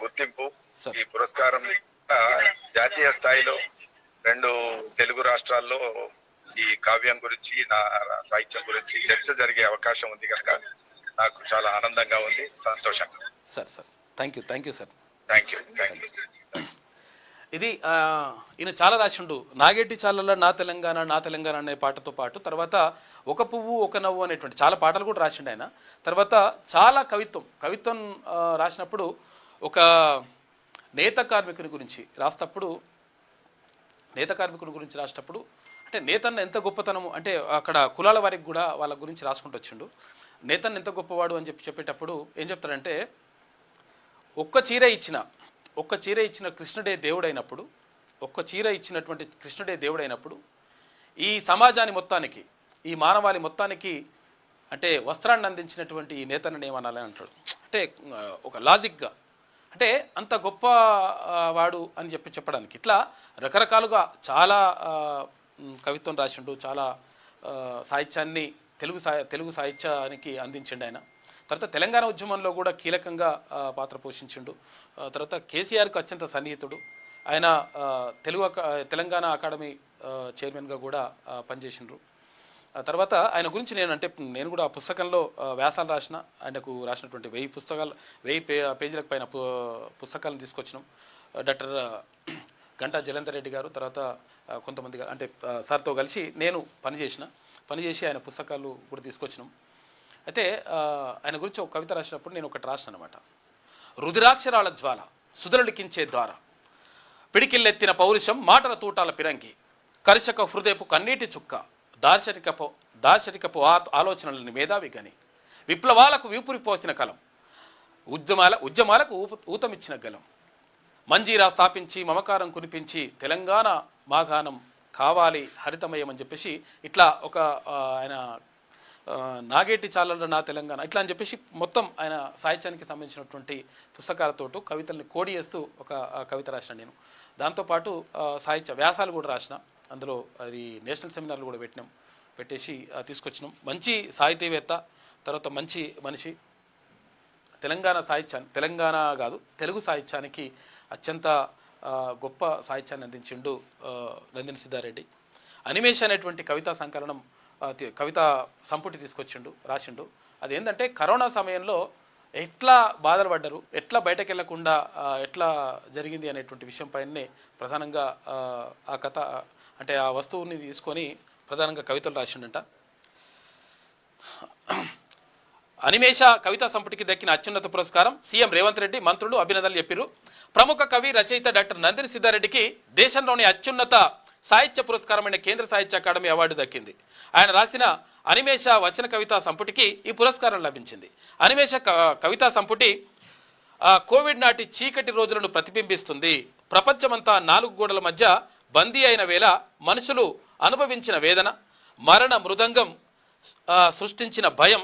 గుర్తింపు. ఈ పురస్కారం జాతీయ స్థాయిలో 2 తెలుగు రాష్ట్రాల్లో ఈ కావ్యం గురించి, నా సాహిత్యం గురించి చర్చ జరిగే అవకాశం ఉంది కనుక నాకు చాలా ఆనందంగా ఉంది, సంతోషంగా. Sir thank you sir. Thank you. ఇది ఈయన చాలా రాసిండు. నాగేటి చాలల్లో నా తెలంగాణ అనే పాటతో పాటు తర్వాత ఒక పువ్వు ఒక నవ్వు అనేటువంటి చాలా పాటలు కూడా రాసిండు ఆయన. తర్వాత చాలా కవిత్వం రాసినప్పుడు ఒక నేత కార్మికుని గురించి రాసేటప్పుడు అంటే నేతన్న ఎంత గొప్పతనము అంటే అక్కడ కులాల వారికి కూడా వాళ్ళ గురించి రాసుకుంటూ వచ్చిండు. నేతన్న ఎంత గొప్పవాడు అని చెప్పేటప్పుడు ఏం చెప్తాడంటే, ఒక్క చీర ఇచ్చిన కృష్ణుడే దేవుడైనప్పుడు, ఈ సమాజాన్ని మొత్తానికి, ఈ మానవాళి మొత్తానికి అంటే వస్త్రాన్ని అందించినటువంటి ఈ నేతన్నని ఏమనాలని అంటాడు. అంటే ఒక లాజిక్గా అంటే అంత గొప్ప వాడు అని చెప్పడానికి ఇట్లా రకరకాలుగా చాలా కవిత్వం రాసిండు. చాలా సాహిత్యాన్ని తెలుగు సాహిత్యానికి అందించిండు ఆయన. తర్వాత తెలంగాణ ఉద్యమంలో కూడా కీలకంగా పాత్ర పోషించిండు. తర్వాత కేసీఆర్కు అత్యంత సన్నిహితుడు ఆయన. తెలంగాణ అకాడమీ చైర్మన్గా కూడా పనిచేసిండ్రు. తర్వాత ఆయన గురించి నేను కూడా ఆ పుస్తకంలో వ్యాసాలు రాసిన, ఆయనకు రాసినటువంటి 1000 పేజీలకు పైన పుస్తకాలను తీసుకొచ్చినాం. డాక్టర్ గంటా జలంధర్ రెడ్డి గారు, తర్వాత కొంతమంది అంటే సార్తో కలిసి నేను పనిచేసి ఆయన పుస్తకాలు కూడా తీసుకొచ్చినాం. అయితే ఆయన గురించి ఒక కవిత రాసినప్పుడు నేను ఒకటి రాసిన అనమాట. రుధిరాక్షరాల జ్వాల సుధరలికించే ద్వారా పిడికిల్లెత్తిన పౌరుషం మాటల తూటాల పిరంగి కర్షక హృదయపు కన్నీటి చుక్క దార్శనికపు ఆలోచనలని మేధావి గని విప్లవాలకు వీపురిపోసిన కలం ఉద్యమాలకు ఊతమిచ్చిన గలం మంజీరా స్థాపించి మమకారం కునిపించి తెలంగాణ మాగానం కావాలి హరితమయం అని చెప్పేసి ఇట్లా ఒక ఆయన నాగేటి చాలల్లో నా తెలంగాణ ఇట్లా అని చెప్పేసి మొత్తం ఆయన సాహిత్యానికి సంబంధించినటువంటి పుస్తకాలతో కవితల్ని కోడి చేస్తూ ఒక కవిత రాసిన నేను. దాంతోపాటు సాహిత్య వ్యాసాలు కూడా రాసిన. అందులో అది నేషనల్ సెమినార్లు కూడా పెట్టేసి తీసుకొచ్చినాం. మంచి సాహితీవేత్త, తర్వాత మంచి మనిషి, తెలంగాణ సాహిత్యాన్ని, తెలంగాణ కాదు తెలుగు సాహిత్యానికి అత్యంత గొప్ప సాహిత్యాన్ని అందించిండు నందిని సిద్ధారెడ్డి. అనిమేష్ అనేటువంటి కవితా సంకలనం, కవితా సంపుటి తీసుకొచ్చిండు, రాసిండు. అదేంటంటే కరోనా సమయంలో ఎట్లా బాధలు పడ్డరు, ఎట్లా బయటకు వెళ్లకుండా ఎట్లా జరిగింది అనేటువంటి విషయం పైనే ప్రధానంగా ఆ కథ అంటే ఆ వస్తువుని తీసుకొని ప్రధానంగా కవితలు రాసిండంట. అనిమేష కవితా సంపుటికి దక్కిన అత్యున్నత పురస్కారం సీఎం రేవంత్ రెడ్డి, మంత్రులు అభినందనలు చెప్పారు. ప్రముఖ కవి రచయిత డాక్టర్ నందిని సిద్ధారెడ్డికి దేశంలోని అత్యున్నత సాహిత్య పురస్కారమైన కేంద్ర సాహిత్య అకాడమీ అవార్డు దక్కింది. ఆయన రాసిన అనిమేష వచన కవితా సంపుటికి ఈ పురస్కారం లభించింది. అనిమేష కవితా సంపుటి కోవిడ్ నాటి చీకటి రోజులను ప్రతిబింబిస్తుంది. ప్రపంచమంతా 4 గోడల మధ్య బందీ అయిన వేళ మనుషులు అనుభవించిన వేదన, మరణ మృదంగం సృష్టించిన భయం,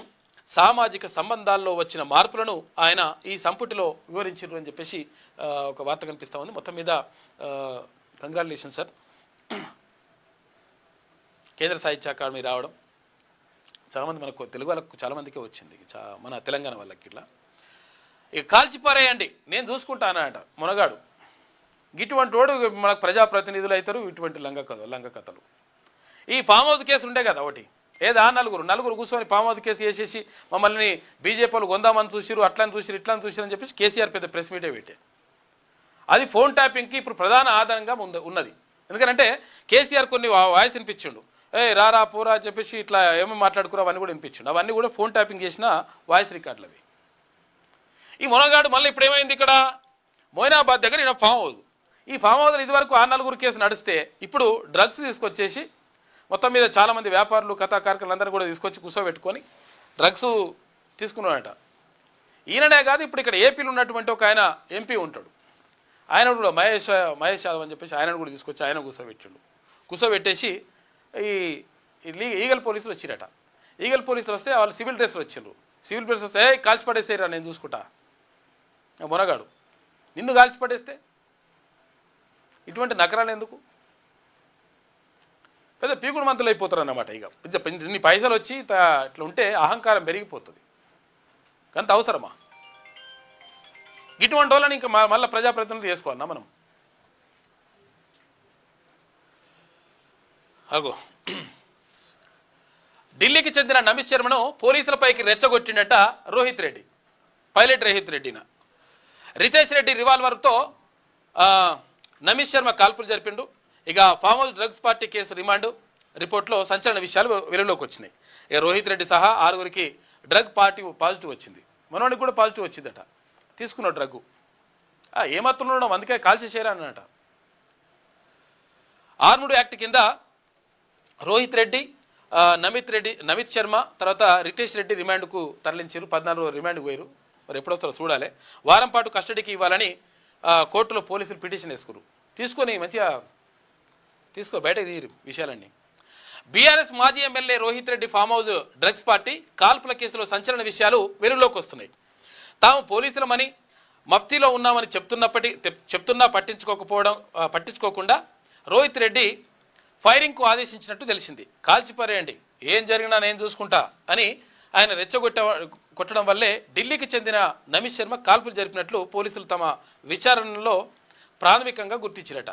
సామాజిక సంబంధాల్లో వచ్చిన మార్పులను ఆయన ఈ సంపుటిలో వివరించారు అని చెప్పేసి ఒక వార్త కనిపిస్తూ ఉంది. మొత్తం మీద కంగ్రాచులేషన్ సార్. కేంద్ర సాహిత్య అకాడమీ రావడం చాలామంది మనకు తెలుగు వాళ్ళకు చాలామందికే వచ్చింది, మన తెలంగాణ వాళ్ళకి. ఇట్లా ఇక కాల్చిపారేయండి నేను చూసుకుంటానట మునగాడు. ఇటువంటి వాడు మనకు ప్రజాప్రతినిధులు అవుతారు. ఇటువంటి లంగ కథలు. ఈ ఫామ్ హౌస్ కేసు ఉండే కదా ఒకటి, ఏదా నలుగురు కూర్చొని ఫామ్ హౌస్ కేసు వేసేసి మమ్మల్ని బీజేపీ వాళ్ళు కొందామని చూసిరు, అట్లని చూసిరు, ఇట్లని చూసిరు అని చెప్పేసి కేసీఆర్ పెద్ద ప్రెస్ మీటే పెట్టే. అది ఫోన్ ట్యాపింగ్కి ఇప్పుడు ప్రధాన ఆధారంగా ఉన్నది. ఎందుకంటే కేసీఆర్ కొన్ని వాయిస్ వినిపించిండు, రారా పోరా అని చెప్పేసి ఇట్లా ఏమో మాట్లాడుకురా అవన్నీ కూడా వినిపించిండు. అవన్నీ కూడా ఫోన్ ట్యాపింగ్ చేసిన వాయిస్ రికార్డులు అవి. ఈ మునగాడు మళ్ళీ ఇప్పుడు ఏమైంది, ఇక్కడ మోయినాబాద్ దగ్గర ఈయన ఫామ్ హౌస్. ఈ ఫామ్ హౌస్లో ఇదివరకు 6 కేసు నడిస్తే ఇప్పుడు డ్రగ్స్ తీసుకొచ్చేసి మొత్తం మీద చాలామంది వ్యాపారులు, కథాకారులు అందరూ కూడా తీసుకొచ్చి కూర్చోబెట్టుకొని డ్రగ్స్ తీసుకున్నాడట. ఈయననే కాదు, ఇప్పుడు ఇక్కడ ఏపీలో ఉన్నటువంటి ఒక ఆయన ఎంపీ ఉంటాడు, ఆయన కూడా మహేష్ యాదవ్ అని చెప్పేసి ఆయన కూడా తీసుకొచ్చి ఆయన కూర్చోబెట్టేసి ఈ ఈగల్ పోలీసులు వచ్చిరట. ఈగల్ పోలీసులు వస్తే వాళ్ళు సివిల్ డ్రెస్లు వచ్చిండ్రు. సివిల్ డ్రెస్ వస్తే కాల్చి పడేసేరా నేను చూసుకుంటా. మునగాడు నిన్ను కాల్చి పడేస్తే ఇటువంటి నకరాలు ఎందుకు? పెద్ద పీకుడు మంతులు అయిపోతారు అన్నమాట. ఇక ఇన్ని పైసలు వచ్చి ఇట్లా ఉంటే అహంకారం పెరిగిపోతుంది. అంత అవసరమా? ఇటువంటి వాళ్ళని ఇంకా మళ్ళీ ప్రజాప్రతినిధులు చేసుకోవాలన్నా మనం? అగో ఢిల్లీకి చెందిన నమిత్ శర్మను పోలీసులపైకి రెచ్చగొట్టిండట రోహిత్ రెడ్డి, పైలట్ రోహిత్ రెడ్డిన. రితేష్ రెడ్డి రివాల్వర్తో నమిత్ శర్మ కాల్పులు జరిపిండు. ఇక form house drugs party case remand రిపోర్ట్లో సంచలన విషయాలు వెలుగులోకి వచ్చినాయి. ఇక రోహిత్ రెడ్డి సహా 6గురికి డ్రగ్ పాజిటివ్ వచ్చింది. మనోడికి కూడా పాజిటివ్ వచ్చిందట. తీసుకున్న డ్రగ్గు ఏమాత్రం అందుకే కాల్చేసేరా అన్నట. ఆర్ముడ్ యాక్ట్ కింద రోహిత్ రెడ్డి, నమిత్ శర్మ తర్వాత రితేష్ రెడ్డి రిమాండ్కు తరలించారు. 14 రిమాండ్కు పోయారు. మరి ఎప్పుడొస్తారో చూడాలి. వారం పాటు కస్టడీకి ఇవ్వాలని కోర్టులో పోలీసులు పిటిషన్ వేసుకున్నారు. తీసుకొని మంచిగా బయటకు తీయరు విషయాలన్నీ. బీఆర్ఎస్ మాజీ MLA Rohit Reddy form house drugs party కాల్పుల కేసులో సంచలన విషయాలు వెలుగులోకి వస్తున్నాయి. తాము పోలీసులమని మఫ్తీలో ఉన్నామని చెప్తున్నా పట్టించుకోకుండా రోహిత్ రెడ్డి ఫైరింగ్కు ఆదేశించినట్టు తెలిసింది. కాల్చిపారేయండి, ఏం జరిగినా నేను చూసుకుంటా అని ఆయన కొట్టడం వల్లే ఢిల్లీకి చెందిన నమిత్ శర్మ కాల్పులు జరిపినట్లు పోలీసులు తమ విచారణలో ప్రాథమికంగా గుర్తించారట.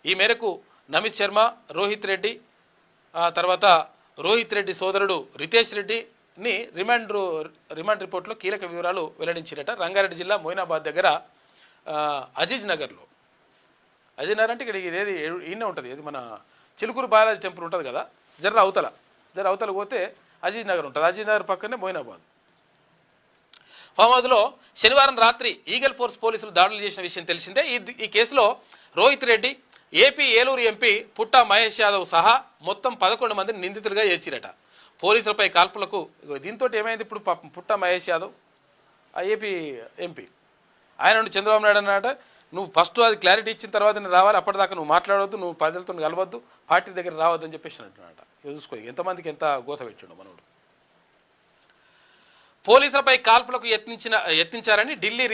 ఈ మేరకు నమిత్ శర్మ, రోహిత్ రెడ్డి తర్వాత రోహిత్ రెడ్డి సోదరుడు రితేష్ రెడ్డిని రిమాండ్ రిపోర్ట్లో కీలక వివరాలు వెల్లడించారట. రంగారెడ్డి జిల్లా మోయినాబాద్ దగ్గర అజీజ్ నగర్లో అంటే ఇక్కడ ఇదేది ఈయనే ఉంటుంది, ఇది మన చిలుకూరు బాలాజీ టెంపుల్ ఉంటుంది కదా, జర్ర అవతల పోతే అజీజ్ నగర్ ఉంటుంది. అజీజ్ నగర్ పక్కనే మోయినాబాద్. ఫామ్ హౌస్లో శనివారం రాత్రి ఈగల్ ఫోర్స్ పోలీసులు దాడులు చేసిన విషయం తెలిసిందే. ఈ కేసులో రోహిత్ రెడ్డి, ఏపీ ఏలూరు ఎంపీ పుట్టా మహేష్ యాదవ్ సహా మొత్తం 11 మందిని నిందితులుగా చేర్చిరట. పోలీసులపై కాల్పులకు దీంతో ఏమైంది, ఇప్పుడు పుట్టా మహేష్ యాదవ్ ఆ ఏపీ ఎంపీ ఆయన నుండి చంద్రబాబు నాయుడు అన్నట, నువ్వు ఫస్ట్ అది క్లారిటీ ఇచ్చిన తర్వాత నేను రావాలి, అప్పటిదాకా నువ్వు మాట్లాడవద్దు, నువ్వు ప్రజలతో కలవద్దు, పార్టీ దగ్గర రావద్దు అని చెప్పేసి అంటున్నట. చూసుకో ఎంతమందికి ఎంత గోస పెట్టిండు మనోడు. పోలీసులపై కాల్పులకు యత్నించారని Delhi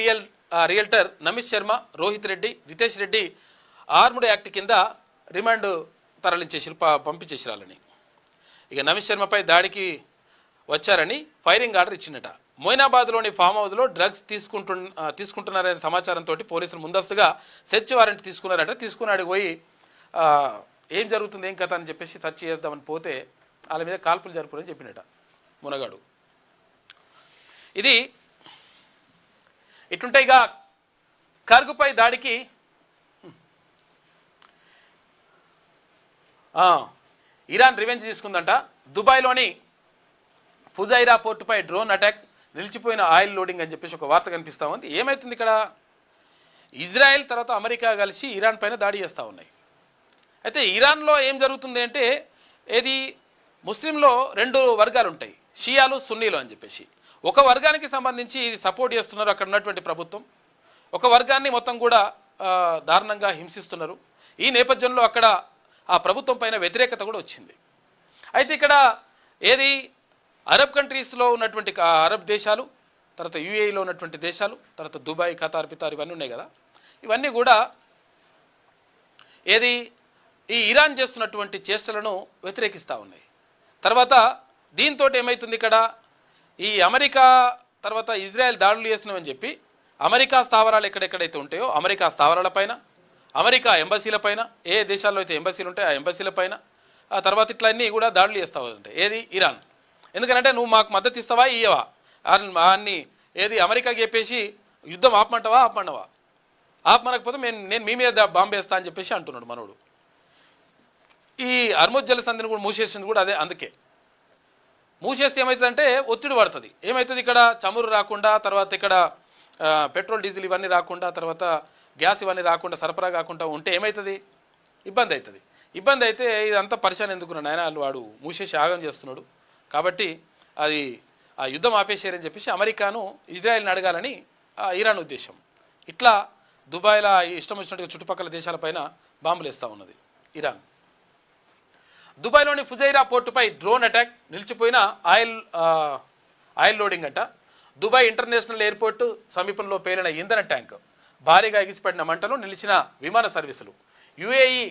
realtor Namit Sharma, Rohit Reddy, Ritesh Reddy armed act కింద రిమాండ్ తరలించేసి పంపించేసిరాలని. ఇక నమిత్ శర్మపై దాడికి వచ్చారని ఫైరింగ్ ఆర్డర్ ఇచ్చిందట. మొయినాబాద్లోని ఫామ్ హౌస్లో డ్రగ్స్ తీసుకుంటున్నారనే సమాచారంతో పోలీసులు ముందస్తుగా సెర్చ్ వారెంట్ తీసుకున్నారట. తీసుకున్నాడికి పోయి ఏం జరుగుతుంది ఏం కథ అని చెప్పేసి సెర్చ్ చేద్దామని పోతే వాళ్ళ మీద కాల్పులు జరుపురని చెప్పినట మునగాడు. ఇది ఇటుంటాయిగా కర్గుపై దాడికి ఇరాన్ రివెంజ్ తీసుకుందంట. దుబాయ్లోని ఫుజైరా పోర్టుపై డ్రోన్ అటాక్, నిలిచిపోయిన ఆయిల్ లోడింగ్ అని చెప్పేసి ఒక వార్త కనిపిస్తూ ఉంది. ఏమవుతుంది ఇక్కడ? ఇజ్రాయెల్ తర్వాత అమెరికా కలిసి ఇరాన్ పైన దాడి చేస్తూ ఉన్నాయి. అయితే ఇరాన్లో ఏం జరుగుతుంది అంటే, ఏది ముస్లింలో రెండు వర్గాలు ఉంటాయి, షియాలు సున్నీలు అని చెప్పేసి. ఒక వర్గానికి సంబంధించి ఇది సపోర్ట్ చేస్తున్నారు అక్కడ ఉన్నటువంటి ప్రభుత్వం, ఒక వర్గాన్ని మొత్తం కూడా దారుణంగా హింసిస్తున్నారు. ఈ నేపథ్యంలో అక్కడ ఆ ప్రభుత్వం పైన వ్యతిరేకత కూడా వచ్చింది. అయితే ఇక్కడ ఏది అరబ్ కంట్రీస్లో ఉన్నటువంటి అరబ్ దేశాలు, తర్వాత యూఏఈలో ఉన్నటువంటి దేశాలు, తర్వాత దుబాయ్, ఖతార్, పితార్ ఇవన్నీ ఉన్నాయి కదా, ఇవన్నీ కూడా ఏది ఈ ఇరాన్ చేస్తున్నటువంటి చేష్టలను వ్యతిరేకిస్తూ ఉన్నాయి. తర్వాత దీంతో ఏమవుతుంది ఇక్కడ, ఈ అమెరికా తర్వాత ఇజ్రాయెల్ దాడులు చేస్తున్నామని చెప్పి అమెరికా స్థావరాలు ఎక్కడెక్కడైతే ఉంటాయో అమెరికా స్థావరాలపైన, అమెరికా ఎంబసీలపైన, ఏ దేశాల్లో అయితే ఎంబసీలు ఉంటాయో ఆ ఎంబసీలపైన, ఆ తర్వాత ఇట్లా అన్నీ కూడా దాడులు చేస్తూ ఉంటాయి. ఏది ఇరాన్. ఎందుకంటే నువ్వు మాకు మద్దతు ఇస్తావా ఇయ్యవా అన్ని ఏది అమెరికాకి చెప్పేసి యుద్ధం ఆపమంటావా ఆపమండవా, ఆపమనకపోతే నేను మీ మీద బాంబు వేస్తా అని చెప్పేసి అంటున్నాడు మనోడు. ఈ హర్ముజ్ జలసంధిని కూడా మూసేసింది కూడా అదే. అందుకే మూసేస్తే ఏమవుతుందంటే ఒత్తిడి పడుతుంది. ఏమవుతుంది ఇక్కడ చమురు రాకుండా, తర్వాత ఇక్కడ పెట్రోల్ డీజిల్ ఇవన్నీ రాకుండా, తర్వాత గ్యాస్ ఇవన్నీ రాకుండా, సరఫరా కాకుండా ఉంటే ఏమవుతుంది? ఇబ్బంది అవుతుంది. ఇబ్బంది అయితే ఇదంతా పరిశాన్ ఎందుకున్నాడు ఆయన, వాడు మూసేసి ఆగం చేస్తున్నాడు. కాబట్టి అది ఆ యుద్ధం ఆపేసారని చెప్పేసి అమెరికాను ఇజ్రాయెల్ని అడగాలని ఇరాన్ ఉద్దేశం. ఇట్లా దుబాయ్లో ఇష్టం వచ్చినట్టుగా చుట్టుపక్కల దేశాలపైన బాంబులు వేస్తూ ఉన్నది ఇరాన్. దుబాయ్లోని ఫుజైరా పోర్టుపై డ్రోన్ అటాక్, నిలిచిపోయిన ఆయిల్ లోడింగ్ అంట. దుబాయ్ ఇంటర్నేషనల్ ఎయిర్పోర్టు సమీపంలో పేలిన ఇంధన ట్యాంక్, భారీగా ఎగిసిపడిన మంటలు, నిలిచిన విమాన సర్వీసులు. యుఏఈ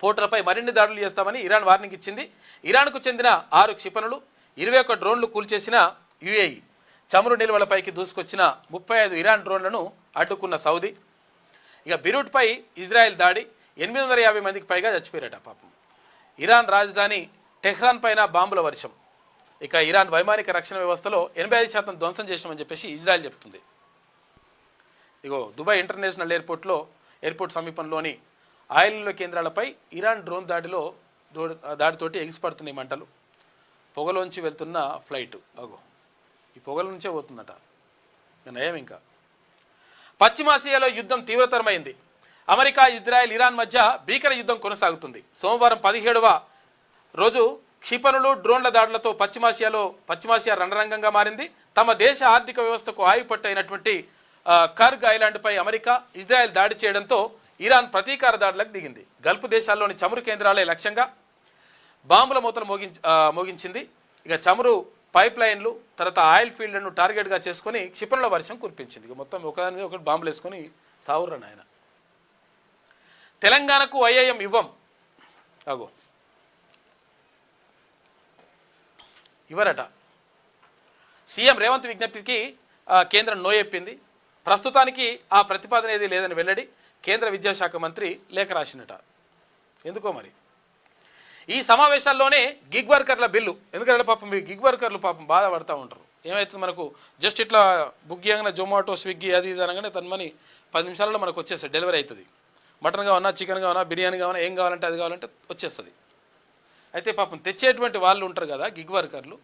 పోర్టులపై మరిన్ని దాడులు చేస్తామని ఇరాన్ వార్నింగ్ ఇచ్చింది. ఇరాన్కు చెందిన 6 క్షిపణులు, 21 డ్రోన్లు కూల్చేసిన యుఏఈ. చమురు నిల్వలపైకి దూసుకొచ్చిన 35 ఇరాన్ డ్రోన్లను అడ్డుకున్న సౌదీ. ఇక బీరూట్పై ఇజ్రాయెల్ దాడి, 850 మందికి పైగా చచ్చిపోయారట పాపం. ఇరాన్ రాజధాని టెహ్రాన్ పైన బాంబుల వర్షం. ఇక ఇరాన్ వైమానిక రక్షణ వ్యవస్థలో 85% ధ్వంసం చేసామని చెప్పేసి ఇజ్రాయెల్ చెప్తుంది. ఇగో దుబాయ్ ఇంటర్నేషనల్ ఎయిర్పోర్ట్ సమీపంలోని ఆయిల్ కేంద్రాలపై ఇరాన్ డ్రోన్ దాడితోటి ఎగిసిపడుతున్నాయి మంటలు. పొగలోంచి వెళ్తున్న ఫ్లైట్ అగో ఈ పొగల నుంచే పోతుందట. నయం. ఇంకా పశ్చిమాసియాలో యుద్ధం తీవ్రతరమైంది. అమెరికా, ఇజ్రాయెల్, ఇరాన్ మధ్య భీకర యుద్ధం కొనసాగుతుంది. సోమవారం 17వ రోజు క్షిపణులు, డ్రోన్ల దాడులతో పశ్చిమాసియా రణరంగంగా మారింది. తమ దేశ ఆర్థిక వ్యవస్థకు ఆయుపట్టు అయినటువంటి కర్గ్ ఐలాండ్పై అమెరికా, ఇజ్రాయెల్ దాడి చేయడంతో ఇరాన్ ప్రతీకార దాడులకు దిగింది. గల్ఫ్ దేశాల్లోని చమురు కేంద్రాలే లక్ష్యంగా బాంబుల మూతలు మోగించింది. ఇక చమురు పైప్ లైన్లు, తర్వాత ఆయిల్ ఫీల్డ్లను టార్గెట్గా చేసుకుని క్షిపణుల వర్షం కురిపించింది. ఇక మొత్తం ఒకదాని మీద ఒకటి బాంబులు వేసుకొని సావురని ఆయన. తెలంగాణకు ఐఐఎం ఇవ్వం అగో ఇవ్వరట. సీఎం రేవంత్ విజ్ఞప్తికి కేంద్రం నోయెప్పింది. ప్రస్తుతానికి ఆ ప్రతిపాదన ఏది లేదని వెల్లడి. కేంద్ర విద్యాశాఖ మంత్రి లేఖ రాసినట. ఎందుకో మరి ఈ సమావేశాల్లోనే గిగ్ వర్కర్ల బిల్లు, ఎందుకంటే పాపం ఈ గిగ్ వర్కర్లు పాపం బాధపడతా ఉంటారు. ఏమవుతుంది, మనకు జస్ట్ ఇట్లా బుక్ చేయగానే జొమాటో, స్విగ్గీ అది ఇది అనగానే తన మనీ 10 నిమిషాలలో మనకు వచ్చేస్తుంది, డెలివరీ అవుతుంది. మటన్ కావాలన్నా, చికెన్ కావాలన్నా, బిర్యానీ కావాలన్నా, ఏం కావాలంటే అది కావాలంటే వచ్చేస్తుంది. అయితే పాపం తెచ్చేటువంటి వాళ్ళు ఉంటారు కదా గిగ్ వర్కర్లు,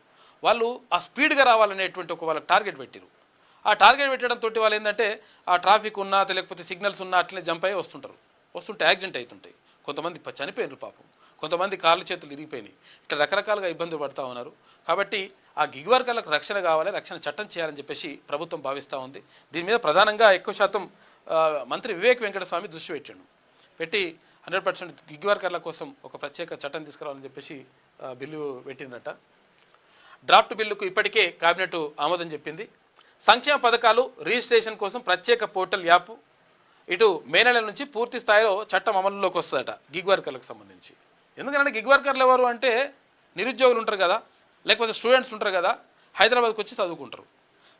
వాళ్ళు ఆ స్పీడ్గా రావాలనేటువంటి ఒక వాళ్ళకి టార్గెట్ పెట్టారు. ఆ టార్గెట్ పెట్టడంతో వాళ్ళు ఏంటంటే ఆ ట్రాఫిక్ ఉన్నా లేకపోతే సిగ్నల్స్ ఉన్నా అట్లనే జంప్ అయ్యి వస్తుంటే యాక్సిడెంట్ అవుతుంటాయి. కొంతమంది చనిపోయినారు పాపం, కొంతమంది కాళ్ళు చేతులు ఇరిగిపోయినాయి. ఇట్లా రకరకాలుగా ఇబ్బందులు పడుతూ ఉన్నారు. కాబట్టి ఆ గిగ్ వర్కర్లకు రక్షణ కావాలి, రక్షణ చట్టం చేయాలని చెప్పేసి ప్రభుత్వం భావిస్తూ ఉంది. దీని మీద ప్రధానంగా ఎక్కువ శాతం మంత్రి వివేక్ వెంకటస్వామి దృష్టి పెట్టి 100% గిగ్ వర్కర్ల కోసం ఒక ప్రత్యేక చట్టం తీసుకురావాలని చెప్పేసి బిల్లు పెట్టిందట. డ్రాఫ్ట్ బిల్లుకు ఇప్పటికే కేబినెట్ ఆమోదం చెప్పింది. సంక్షేమ పథకాలు రిజిస్ట్రేషన్ కోసం ప్రత్యేక పోర్టల్ యాప్ ఇటు మే నెల నుంచి పూర్తి స్థాయిలో చట్టం అమలులోకి వస్తుందట గిగ్ వర్కర్లకు సంబంధించి. ఎందుకంటే గిగ్ వర్కర్లు ఎవరు అంటే నిరుద్యోగులు ఉంటారు కదా, లేకపోతే స్టూడెంట్స్ ఉంటారు కదా, హైదరాబాద్కి వచ్చి చదువుకుంటారు.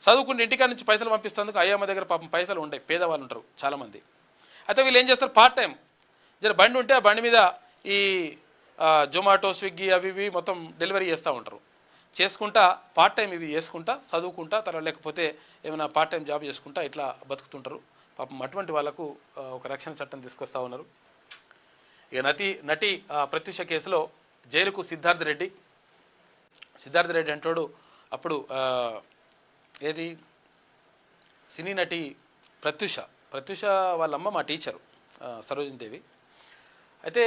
చదువుకుంటే ఇంటికాడ నుంచి పైసలు పంపిస్తేందుకు అయ్యమ్మ దగ్గర పాపం పైసలు ఉంటాయి, పేదవాళ్ళు ఉంటారు చాలామంది. అయితే వీళ్ళు ఏం చేస్తారు, పార్ట్ టైం జర బండి ఉంటే ఆ బండి మీద ఈ జొమాటో, స్విగ్గీ అవి ఇవి మొత్తం డెలివరీ చేస్తూ ఉంటారు. చేసుకుంటా పార్ట్ టైం ఇవి చేసుకుంటా చదువుకుంటా, తర్వాత లేకపోతే ఏమైనా పార్ట్ టైం జాబ్ చేసుకుంటా ఇట్లా బతుకుతుంటారు. పాపం అటువంటి వాళ్ళకు ఒక రక్షణ చట్టం తీసుకొస్తా ఉన్నారు. ఇక నటి ప్రత్యూష కేసులో జైలుకు సిద్ధార్థ్ రెడ్డి అంటాడు. అప్పుడు ఏది సినీ నటి ప్రత్యూష వాళ్ళమ్మ మా టీచరు సరోజిని దేవి. అయితే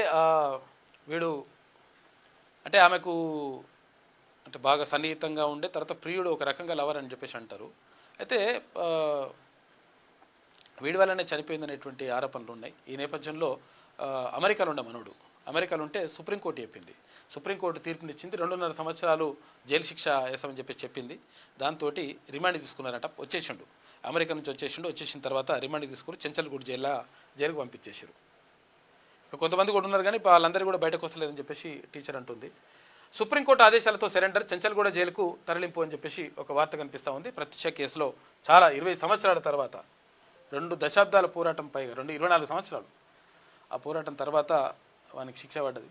వీడు అంటే ఆమెకు అంటే బాగా సన్నిహితంగా ఉండే, తర్వాత ప్రియుడు ఒక రకంగా లవర్ అని చెప్పేసి అంటారు. అయితే వీడి వల్లనే చనిపోయిందనేటువంటి ఆరోపణలు ఉన్నాయి. ఈ నేపథ్యంలో అమెరికాలో ఉండే మనోడు, అమెరికాలో ఉంటే సుప్రీంకోర్టు చెప్పింది, సుప్రీంకోర్టు తీర్పునిచ్చింది, 2.5 సంవత్సరాలు జైలు శిక్ష వేసామని చెప్పేసి చెప్పింది. దాంతో రిమాండ్ తీసుకున్నారట. వచ్చేసిండు, అమెరికా నుంచి వచ్చేసిన తర్వాత రిమాండ్ తీసుకుని చెంచల్గూడ జైలుకు పంపించేసారు. కొంతమంది కూడా ఉన్నారు కానీ వాళ్ళందరూ కూడా బయటకు వస్తలేదని చెప్పేసి టీచర్ అంటుంది. సుప్రీంకోర్టు ఆదేశాలతో సరెండర్, చెంచల్గూడ జైలుకు తరలింపు అని చెప్పేసి ఒక వార్త కనిపిస్తూ ఉంది. ప్రత్యూష కేసులో చాలా 20 సంవత్సరాల తర్వాత, 2 దశాబ్దాల పోరాటం పైగా 24 సంవత్సరాలు ఆ పోరాటం తర్వాత వానికి శిక్ష పడ్డది.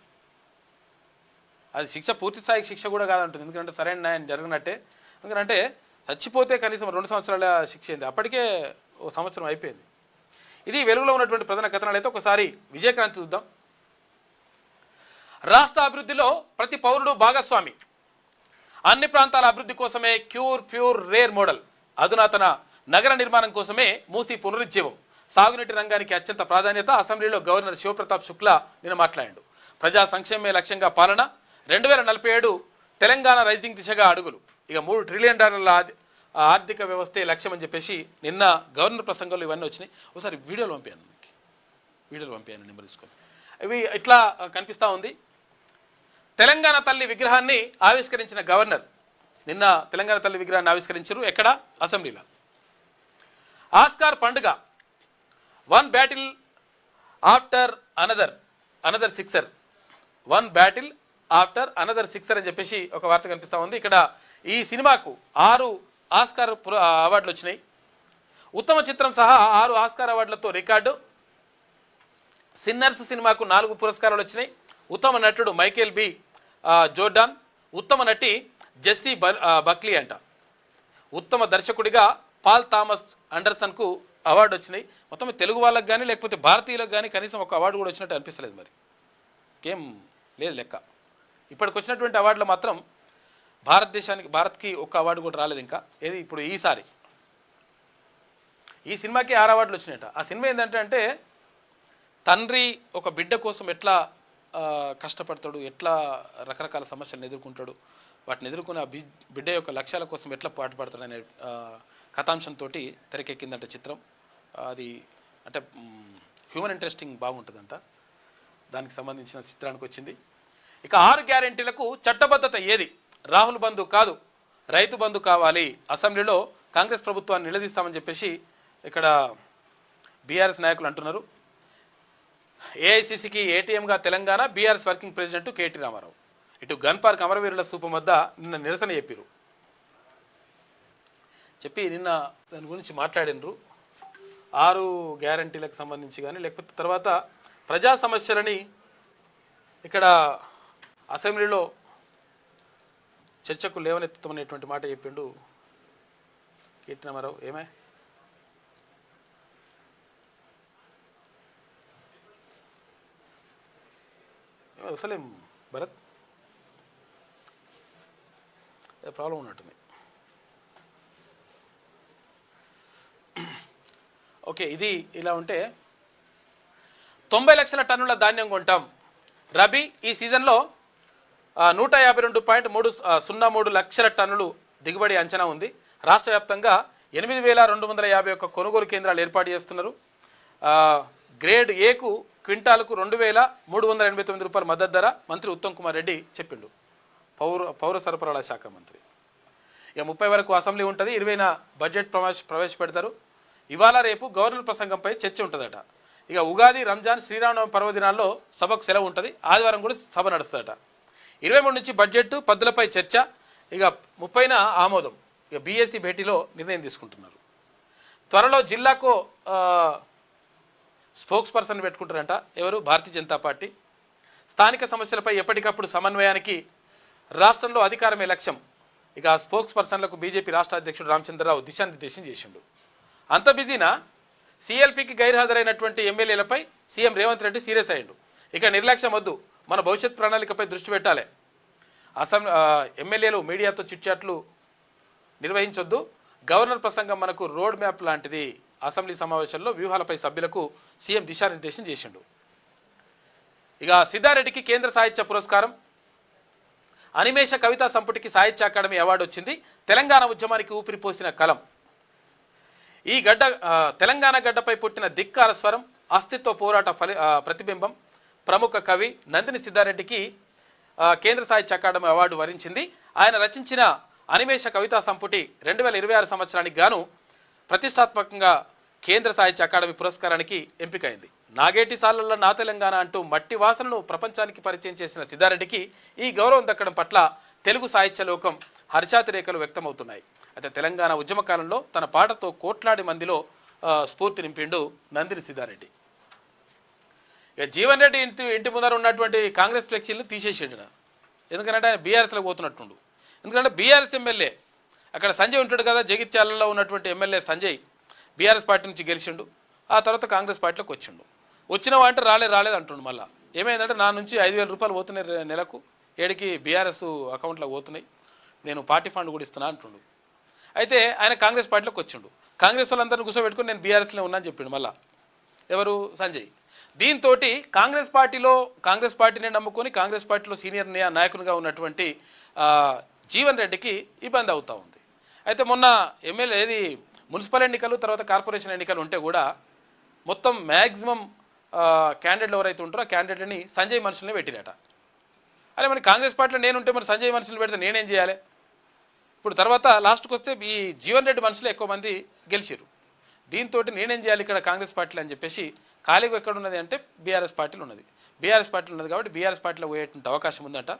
అది శిక్ష పూర్తి స్థాయికి శిక్ష కూడా కాదంటుంది, ఎందుకంటే సరైన న్యాయం జరగనట్టే. ఎందుకంటే చచ్చిపోతే కనీసం 2 సంవత్సరాల శిక్ష అయింది, అప్పటికే 1 సంవత్సరం అయిపోయింది. ఇది వెలుగులో ఉన్నటువంటి ప్రధాన కథనాలు. అయితే ఒకసారి విజయక్రాంతి చూద్దాం. రాష్ట్ర అభివృద్ధిలో ప్రతి పౌరుడు భాగస్వామి, అన్ని ప్రాంతాల అభివృద్ధి కోసమే ప్యూర్ రేర్ మోడల్, అధునాతన నగర నిర్మాణం కోసమే మూసీ పునరుజ్జీవం, సాగునీటి రంగానికి అత్యంత ప్రాధాన్యత. అసెంబ్లీలో గవర్నర్ శివప్రతాప్ శుక్లా నిన్న మాట్లాడాడు. ప్రజా సంక్షేమే లక్ష్యంగా పాలన, 2047 తెలంగాణ రైజింగ్ దిశగా అడుగులు, ఇక $3 ట్రిలియన్ ఆర్థిక వ్యవస్థే లక్ష్యం అని చెప్పేసి నిన్న గవర్నర్ ప్రసంగంలో ఇవన్నీ వచ్చినాయి. ఒకసారి వీడియోలు పంపాను నెంబర్ తీసుకొని. ఇవి ఇట్లా కనిపిస్తూ ఉంది. తెలంగాణ తల్లి విగ్రహాన్ని ఆవిష్కరించిన గవర్నర్ నిన్న తెలంగాణ తల్లి విగ్రహాన్ని ఆవిష్కరించారు. ఎక్కడ? అసెంబ్లీలో. ఆస్కార్ పండుగ, 1 battle after another sixer, 1 battle after another sixer అని చెప్పేసి ఒక వార్త కనిపిస్తూ ఉంది. ఇక్కడ ఈ సినిమాకు 6 ఆస్కార్ అవార్డులు వచ్చినాయి. ఉత్తమ చిత్రం సహా 6 ఆస్కార్ అవార్డులతో రికార్డు. సిన్నర్స్ సినిమాకు 4 పురస్కారాలు వచ్చినాయి. ఉత్తమ నటుడు మైకేల్ బి జోర్డాన్, ఉత్తమ నటి జెస్సీ బక్లీ అంట. ఉత్తమ దర్శకుడిగా పాల్ థామస్ అండర్సన్కు అవార్డు వచ్చినాయి. మొత్తం తెలుగు వాళ్ళకి కానీ లేకపోతే భారతీయులకు కానీ కనీసం ఒక అవార్డు కూడా వచ్చినట్టు అనిపిస్తలేదు. మరి ఏం లేదు లెక్క. ఇప్పటికి వచ్చినటువంటి అవార్డులు మాత్రం భారత్కి ఒక్క అవార్డు కూడా రాలేదు ఇంకా. ఏది ఇప్పుడు ఈసారి ఈ సినిమాకి 6 అవార్డులు వచ్చినాయట. ఆ సినిమా ఏంటంటే తండ్రి ఒక బిడ్డ కోసం ఎట్లా కష్టపడతాడు, ఎట్లా రకరకాల సమస్యలను ఎదుర్కొంటాడు, వాటిని ఎదుర్కొని ఆ బిడ్డ యొక్క లక్ష్యాల కోసం ఎట్లా పాటుపడతాడు అనే కథాంశంతో తెరకెక్కిందంట చిత్రం. అది అంటే హ్యూమన్ ఇంట్రెస్టింగ్ బాగుంటుందంట. దానికి సంబంధించిన చిత్రానికి వచ్చింది. ఇక 6 గ్యారెంటీలకు చట్టబద్ధత ఏది? రాహుల్ బంధు కాదు, రైతు బంధు కావాలి. అసెంబ్లీలో కాంగ్రెస్ ప్రభుత్వాన్ని నిలదీస్తామని చెప్పేసి ఇక్కడ బీఆర్ఎస్ నాయకులు అంటున్నారు. ఏఐసిసికి ఏటీఎంగా తెలంగాణ, బీఆర్ఎస్ వర్కింగ్ ప్రెసిడెంట్ కేటీ రామారావు. ఇటు గన్ పార్క్ అమరవీరుల స్తూపం వద్ద నిన్న నిరసన చెప్పి నిన్న దాని గురించి మాట్లాడినరు. 6 గ్యారంటీలకు సంబంధించి కానీ లేకపోతే తర్వాత ప్రజా సమస్యలని ఇక్కడ అసెంబ్లీలో చర్చకు లేవనెత్తుతామనేటువంటి మాట చెప్పిండు కేటీ రామారావు. ఏమే అసలేం భరత్ ప్రాబ్లం ఉన్నట్టుంది. ఓకే, ఇది ఇలా ఉంటే 90 లక్షల టన్నుల ధాన్యం కొంటాం. రబీ ఈ సీజన్లో 152.303 లక్షల టన్నులు దిగుబడి అంచనా ఉంది. రాష్ట్ర వ్యాప్తంగా 8,251 కొనుగోలు కేంద్రాలు ఏర్పాటు చేస్తున్నారు. గ్రేడ్ ఏకు క్వింటాలకు 2,389 రూపాయల మద్దతు ధర. మంత్రి ఉత్తమ్ కుమార్ రెడ్డి చెప్పిండు, పౌర సరఫరాల శాఖ మంత్రి. ఇక 30 వరకు అసెంబ్లీ ఉంటుంది, 20న బడ్జెట్ ప్రవేశపెడతారు. ఇవాళ రేపు గవర్నర్ ప్రసంగంపై చర్చ ఉంటుందట. ఇక ఉగాది, రంజాన్, శ్రీరామనవమి పర్వదినాల్లో సభకు సెలవు ఉంటుంది. ఆదివారం కూడా సభ నడుస్తుందట. 23 నుంచి బడ్జెట్ పద్దులపై చర్చ. ఇక 30న ఆమోదం. ఇక బీఎస్సీ భేటీలో నిర్ణయం తీసుకుంటున్నారు. త్వరలో జిల్లాకు స్పోక్స్ పర్సన్ పెట్టుకుంటారంట. ఎవరు? భారతీయ జనతా పార్టీ. స్థానిక సమస్యలపై ఎప్పటికప్పుడు సమన్వయానికి రాష్ట్రంలో అధికారమే లక్ష్యం. ఇక స్పోక్స్ పర్సన్లకు బీజేపీ రాష్ట్ర అధ్యక్షుడు రామచంద్రరావు దిశానిర్దేశం చేసిండు. అంత బిజీనా సీఎల్పీకి గైర్హాజరైనటువంటి ఎమ్మెల్యేలపై సీఎం రేవంత్ రెడ్డి సీరియస్ అయ్యిండు. ఇక నిర్లక్ష్యం వద్దు, మన భవిష్యత్ ప్రణాళికపై దృష్టి పెట్టాలి. ఎమ్మెల్యేలు మీడియాతో చిట్చాట్లు నిర్వహించొద్దు. గవర్నర్ ప్రసంగం మనకు రోడ్ మ్యాప్ లాంటిది. అసెంబ్లీ సమావేశంలో వ్యూహాలపై సభ్యులకు సీఎం దిశానిర్దేశం చేసిండు. ఇక సిద్ధారెడ్డికి కేంద్ర సాహిత్య పురస్కారం, అనిమేష కవితా సంపుటికి సాహిత్య అకాడమీ అవార్డు వచ్చింది. తెలంగాణ ఉద్యమానికి ఊపిరిపోసిన కలం. ఈ తెలంగాణ గడ్డపై పుట్టిన ధిక్కార స్వరం, అస్తిత్వ పోరాట ప్రతిబింబం. ప్రముఖ కవి నందిని సిద్ధారెడ్డికి కేంద్ర సాహిత్య అకాడమీ అవార్డు వరించింది. ఆయన రచించిన అనిమేష కవితా సంపుటి 2026 సంవత్సరానికి గాను ప్రతిష్టాత్మకంగా కేంద్ర సాహిత్య అకాడమీ పురస్కారానికి ఎంపికైంది. నాగేటి సాలల్లో నా తెలంగాణ అంటూ మట్టి వాసనను ప్రపంచానికి పరిచయం చేసిన సిద్ధారెడ్డికి ఈ గౌరవం దక్కడం పట్ల తెలుగు సాహిత్య లోకం హర్షాతిరేకలు వ్యక్తమవుతున్నాయి. అయితే తెలంగాణ ఉద్యమ కాలంలో తన పాటతో కోట్లాది మందిలో స్ఫూర్తి నింపిండు నందిని సిద్ధారెడ్డి. ఇక జీవన్ రెడ్డి ఇంటి ముందర ఉన్నటువంటి కాంగ్రెస్ ఫ్లెక్సీలను తీసేసాడు. ఎందుకంటే ఆయన బీఆర్ఎస్లో పోతున్నట్టుండు. ఎందుకంటే బీఆర్ఎస్ ఎమ్మెల్యే అక్కడ సంజయ్ ఉంటాడు కదా, జగిత్యాలలో ఉన్నటువంటి ఎమ్మెల్యే సంజయ్ బీఆర్ఎస్ పార్టీ నుంచి గెలిచిండు. ఆ తర్వాత కాంగ్రెస్ పార్టీలోకి వచ్చిండు. వచ్చినవా అంటే రాలేదు అంటుండు. మళ్ళీ ఏమైందంటే నా నుంచి 5,000 రూపాయలు పోతున్నాయి నెలకు, ఏడికి బీఆర్ఎస్ అకౌంట్లో పోతున్నాయి, నేను పార్టీ ఫండ్ కూడా ఇస్తున్నా అంటుండు. అయితే ఆయన కాంగ్రెస్ పార్టీలోకి వచ్చిండు. కాంగ్రెస్ వాళ్ళందరినీ కూర్చోబెట్టుకుని నేను బీఆర్ఎస్లో ఉన్నా అని చెప్పిండు మళ్ళా. ఎవరు? సంజయ్. దీంతో కాంగ్రెస్ పార్టీని నమ్ముకొని కాంగ్రెస్ పార్టీలో సీనియర్ నాయకునిగా ఉన్నటువంటి జీవన్ రెడ్డికి ఇబ్బంది అవుతూ ఉంది. అయితే మొన్న ఎమ్మెల్యే మున్సిపల్ ఎన్నికలు తర్వాత కార్పొరేషన్ ఎన్నికలు ఉంటే కూడా మొత్తం మ్యాక్సిమం క్యాండిడేట్లు ఎవరైతే ఉంటారో ఆ క్యాండిడేట్ని సంజయ్ మనుషుల్ని పెట్టిరట. అదే మరి కాంగ్రెస్ పార్టీలో నేనుంటే మరి సంజయ్ మనుషులు పెడితే నేనేం చేయాలి? ఇప్పుడు తర్వాత లాస్ట్కి వస్తే ఈ జీవన్ రెడ్డి మనుషులు ఎక్కువ మంది గెలిచారు. దీంతో నేనేం చేయాలి ఇక్కడ కాంగ్రెస్ పార్టీలు అని చెప్పేసి ఖాళీగా ఎక్కడ ఉన్నది అంటే బీఆర్ఎస్ పార్టీలో ఉన్నది. బీఆర్ఎస్ పార్టీలో ఉన్నది కాబట్టి బీఆర్ఎస్ పార్టీలో పోయేటువంటి అవకాశం ఉందంట.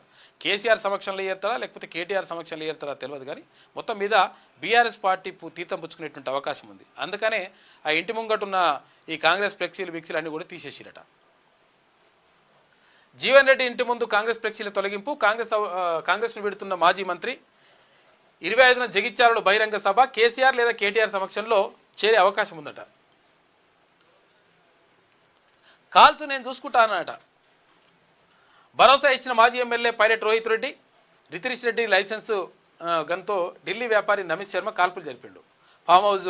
కేసీఆర్ సమక్షంలో ఏరుతారా లేకపోతే కేటీఆర్ సమక్షంలో ఏరుతారా తెలియదు, కానీ మొత్తం మీద బీఆర్ఎస్ పార్టీ తీర్థం పుచ్చుకునేటువంటి అవకాశం ఉంది. అందుకనే ఆ ఇంటి ముంగటున్న ఈ కాంగ్రెస్ ఫ్లెక్సీలు అన్నీ కూడా తీసేసిరట. జీవన్ రెడ్డి ఇంటి ముందు కాంగ్రెస్ ఫ్లెక్సీల తొలగింపు, కాంగ్రెస్ను విడుతున్న మాజీ మంత్రి 25న జగిత్యాలలో బహిరంగ సభ, కేసీఆర్ లేదా కేటీఆర్ సమక్షంలో చేరే అవకాశం ఉందట. కాల్చు నేను చూసుకుంటానట. భరోసా ఇచ్చిన మాజీ MLA Pilot Rohit Reddy, Ritish Reddy licence గన్తో ఢిల్లీ వ్యాపారి నమిత్ శర్మ కాల్పులు జరిపిండు. Farm house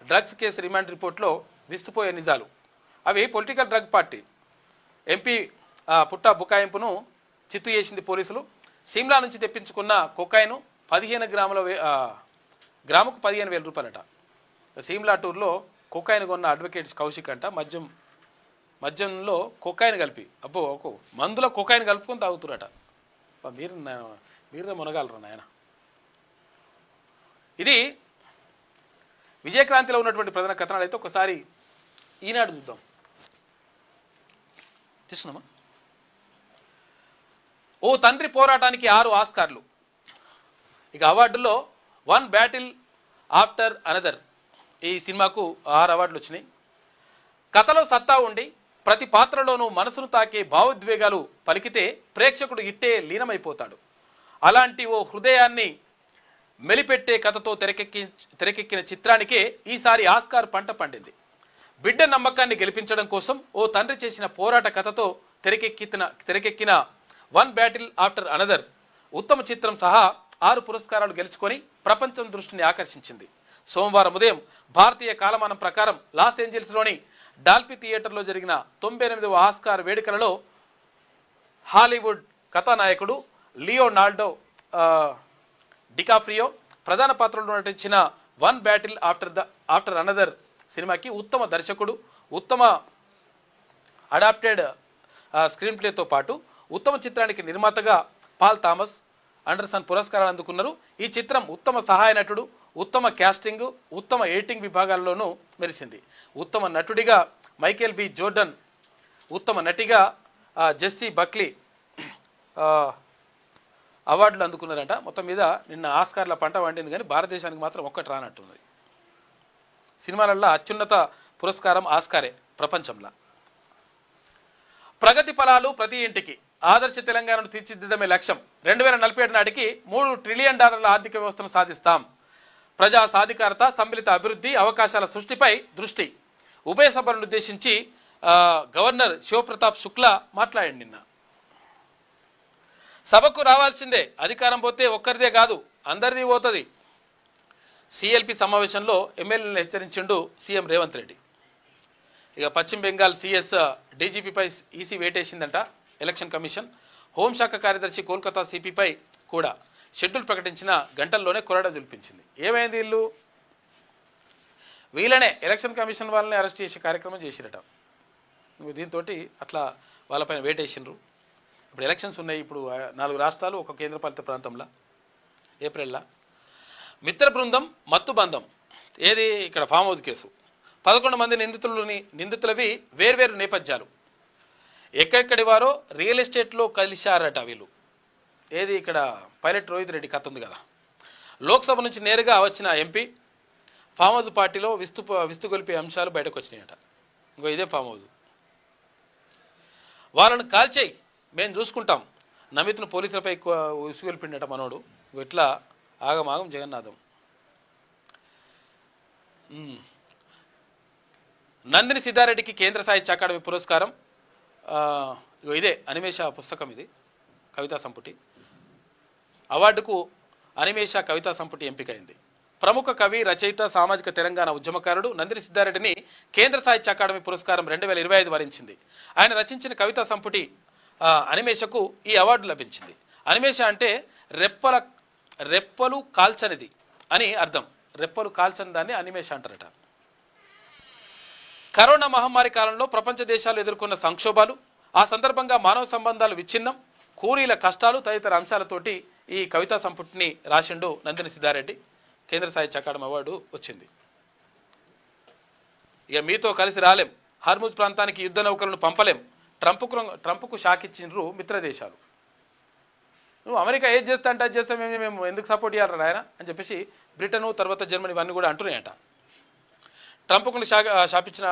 drugs case remand రిపోర్ట్లో విస్తుపోయే నిజాలు. అవి పొలిటికల్ డ్రగ్ పార్టీ ఎంపీ పుట్ట బుకాయింపును చిత్తు చేసింది పోలీసులు. సిమ్లా నుంచి తెప్పించుకున్న కొకాయిను 15 గ్రాముకు 15,000 రూపాయలట. సిమ్లా టూర్లో కొకాయిన్ కొన్న అడ్వకేట్ కౌశిక్ అంట మద్యంలో కొకాయిన్ కలిపి మందులో కొకాయిన్ కలుపుకొని తాగుతురట. మీరు మునగాలరా నాయన. ఇది విజయక్రాంతిలో ఉన్నటువంటి ప్రధాన కథనాలు. అయితే ఒకసారి ఈనాడు చూద్దాం. తీసుకున్నామా? ఓ తండ్రి పోరాటానికి 6 ఆస్కార్లు. ఇక అవార్డుల్లో 1 బ్యాటిల్ ఆఫ్టర్ అనదర్ ఈ సినిమాకు 6 అవార్డులు వచ్చినాయి. కథలో సత్తా ఉండి ప్రతి పాత్రలోనూ మనసును తాకే భావోద్వేగాలు పలికితే ప్రేక్షకుడు ఇట్టే లీనమైపోతాడు. అలాంటి ఓ హృదయాన్ని మెలిపెట్టే కథతో తెరకెక్కిన చిత్రానికే ఈసారి ఆస్కార్ పంట పండింది. బిడ్డ నమ్మకాన్ని గెలిపించడం కోసం ఓ తండ్రి చేసిన పోరాట కథతో తెరకెక్కిన 1 బ్యాటిల్ ఆఫ్టర్ అనదర్ ఉత్తమ చిత్రం సహా 6 పురస్కారాలు గెలుచుకొని ప్రపంచం దృష్టిని ఆకర్షించింది. సోమవారం ఉదయం భారతీయ కాలమానం ప్రకారం లాస్ ఏంజల్స్లోని డాల్ఫీ థియేటర్లో జరిగిన 98వ ఆస్కార్ వేడుకలలో హాలీవుడ్ కథానాయకుడు లియోనార్డో డికాప్రియో ప్రధాన పాత్రలో నటించిన 1 బ్యాటిల్ ఆఫ్టర్ అనదర్ సినిమాకి ఉత్తమ దర్శకుడు, ఉత్తమ అడాప్టెడ్ స్క్రీన్ ప్లేతో పాటు ఉత్తమ చిత్రానికి నిర్మాతగా పాల్ థామస్ అండర్సన్ పురస్కారాలు అందుకున్నారు. ఈ చిత్రం ఉత్తమ సహాయ నటుడు, ఉత్తమ క్యాస్టింగ్, ఉత్తమ ఎడిటింగ్ విభాగాల్లోనూ మెరిసింది. ఉత్తమ నటుడిగా మైకేల్ బి జోర్డన్, ఉత్తమ నటిగా జెస్సీ బక్లీ, అవార్డులు అందుకున్నారట. మొత్తం మీద నిన్న ఆస్కార్ల పంట వండింది, కానీ భారతదేశానికి మాత్రం ఒక్కటి రానట్టున్నది. సినిమాలలో అత్యున్నత పురస్కారం ఆస్కారే ప్రపంచంలో. ప్రగతి ఫలాలు ప్రతి ఇంటికి, ఆదర్శ తెలంగాణను తీర్చిదిద్దడమే లక్ష్యం. 2047 నాటికి $3 ట్రిలియన్ ఆర్థిక వ్యవస్థను సాధిస్తాం. ప్రజా సాధికారత, సమ్మిళిత అభివృద్ధి, అవకాశాల సృష్టిపై దృష్టి. ఉభయ సభలను ఉద్దేశించి గవర్నర్ శివప్రతాప్ శుక్లా మాట్లాడండి నిన్న. సభకు రావాల్సిందే, అధికారం పోతే ఒక్కరిదే కాదు అందరిది పోతుంది. సిఎల్పి సమావేశంలో ఎమ్మెల్యేలను హెచ్చరించిండు సీఎం రేవంత్ రెడ్డి. ఇక పశ్చిమ బెంగాల్ సిఎస్ డీజీపీపై ఈసీ వేటేసిందంట ఎలక్షన్ కమిషన్. హోంశాఖ కార్యదర్శి కోల్కతా సిపిపై కూడా షెడ్యూల్ ప్రకటించిన గంటల్లోనే కొరడ జుల్పించింది. ఏమైంది వీళ్ళనే ఎలక్షన్ కమిషన్ వాళ్ళని అరెస్ట్ చేసే కార్యక్రమం చేసిరట. దీంతో అట్లా వాళ్ళపైన వేటేసిండ్రు. ఇప్పుడు ఎలక్షన్స్ ఉన్నాయి. ఇప్పుడు 4 రాష్ట్రాలు, ఒక కేంద్రపాలిత ప్రాంతంలో ఏప్రిల్లో. మిత్ర బృందం మత్తు బంధం ఏది ఇక్కడ ఫామ్ హౌస్ కేసు. 11 మంది నిందితులవి వేర్వేరు నేపథ్యాలు. ఎక్కడెక్కడి వారో రియల్ ఎస్టేట్లో కలిశారట వీళ్ళు. ఏది ఇక్కడ పైలట్ రోహిత్ రెడ్డి కథ ఉంది కదా. లోక్సభ నుంచి నేరుగా వచ్చిన ఎంపీ ఫామ్ హౌస్ పార్టీలో విస్తుగొలిపే అంశాలు బయటకు వచ్చినాయట. ఇంకో ఇదే ఫామ్ హౌస్. వాళ్ళను కాల్చేయి, మేము చూసుకుంటాం. నమిత్ను పోలీసులపై విసుగొలిపిండట మనోడు. ఇట్లా ఆగమాగం జగన్నాథం. నందిని సిద్ధారెడ్డికి కేంద్ర సాహిత్య అకాడమీ పురస్కారం. ఇదే అనిమేష పుస్తకం, ఇది కవితా సంపుటి. అవార్డుకు అనిమేష కవితా సంపుటి ఎంపికైంది. ప్రముఖ కవి, రచయిత, సామాజిక తెలంగాణ ఉద్యమకారుడు నందిని సిద్ధారెడ్డిని కేంద్ర సాహిత్య అకాడమీ పురస్కారం 2025 వరించింది. ఆయన రచించిన కవితా సంపుటి అనిమేషకు ఈ అవార్డు లభించింది. అనిమేష అంటే రెప్పలు కాల్చనిది అని అర్థం. రెప్పలు కాల్చని దాన్ని అనిమేష అంటారట. కరోనా మహమ్మారి కాలంలో ప్రపంచ దేశాలు ఎదుర్కొన్న సంక్షోభాలు, ఆ సందర్భంగా మానవ సంబంధాలు విచ్ఛిన్నం, కూలీల కష్టాలు తదితర అంశాలతోటి ఈ కవితా సంపుటిని రాసిండు నందిని సిద్ధారెడ్డి. కేంద్ర సాహిత్య అకాడమీ అవార్డు వచ్చింది. ఇక మీతో కలిసి రాలేం, హార్ముజ్ ప్రాంతానికి యుద్ధ నౌకలను పంపలేం, ట్రంప్కు షాక్ ఇచ్చిండ్రు మిత్ర దేశాలు. నువ్వు అమెరికా ఏది చేస్తా అంటే అది చేస్తే మేము ఎందుకు సపోర్ట్ చేయాలి ఆయన అని చెప్పేసి బ్రిటను, తర్వాత జర్మనీ ఇవన్నీ కూడా అంటున్నాయట. ట్రంప్కు షాపించిన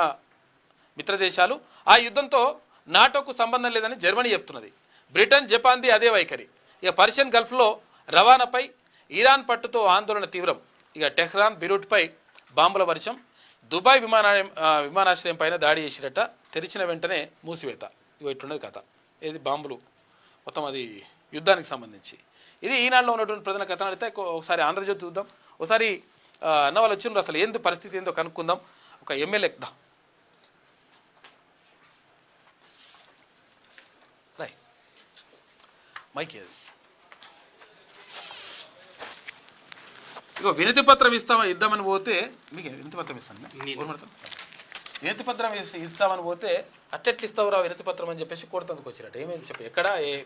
మిత్ర దేశాలు ఆ యుద్ధంతో నాటోకు సంబంధం లేదని జర్మనీ చెప్తున్నది. బ్రిటన్, జపాన్ది అదే వైఖరి. ఇక పర్షియన్ గల్ఫ్లో రవాణాపై ఇరాన్ పట్టుతో ఆందోళన తీవ్రం. ఇక టెహ్రాన్, బీరూట్పై బాంబుల వర్షం. దుబాయ్ విమానాశ్రయం పైన దాడి చేసిరట. తెరిచిన వెంటనే మూసివేత. ఇవి ఇట్లున్నది కథ. ఏది బాంబులు మొత్తం అది యుద్ధానికి సంబంధించి. ఇది ఈనాడులో ఉన్నటువంటి ప్రధాన కథ. అయితే ఒకసారి ఆంధ్రజ్యోతి చూద్దాం. ఒకసారి అన్న వాళ్ళు వచ్చిండ్రు, అసలు ఏంది పరిస్థితి ఏందో కనుక్కుందాం. ఒక ఎమ్మెల్యే మైక్ అది. ఇగో వినతి పత్రం ఇద్దామని పోతే, మీకు వినతి పత్రం ఇస్తాను, వినతి పత్రం ఇస్తామని పోతే అట్టెట్లు ఇస్తావురా వినతి పత్రం అని చెప్పేసి కోడతందుకు వచ్చినట్టు. ఏమేమి చెప్పి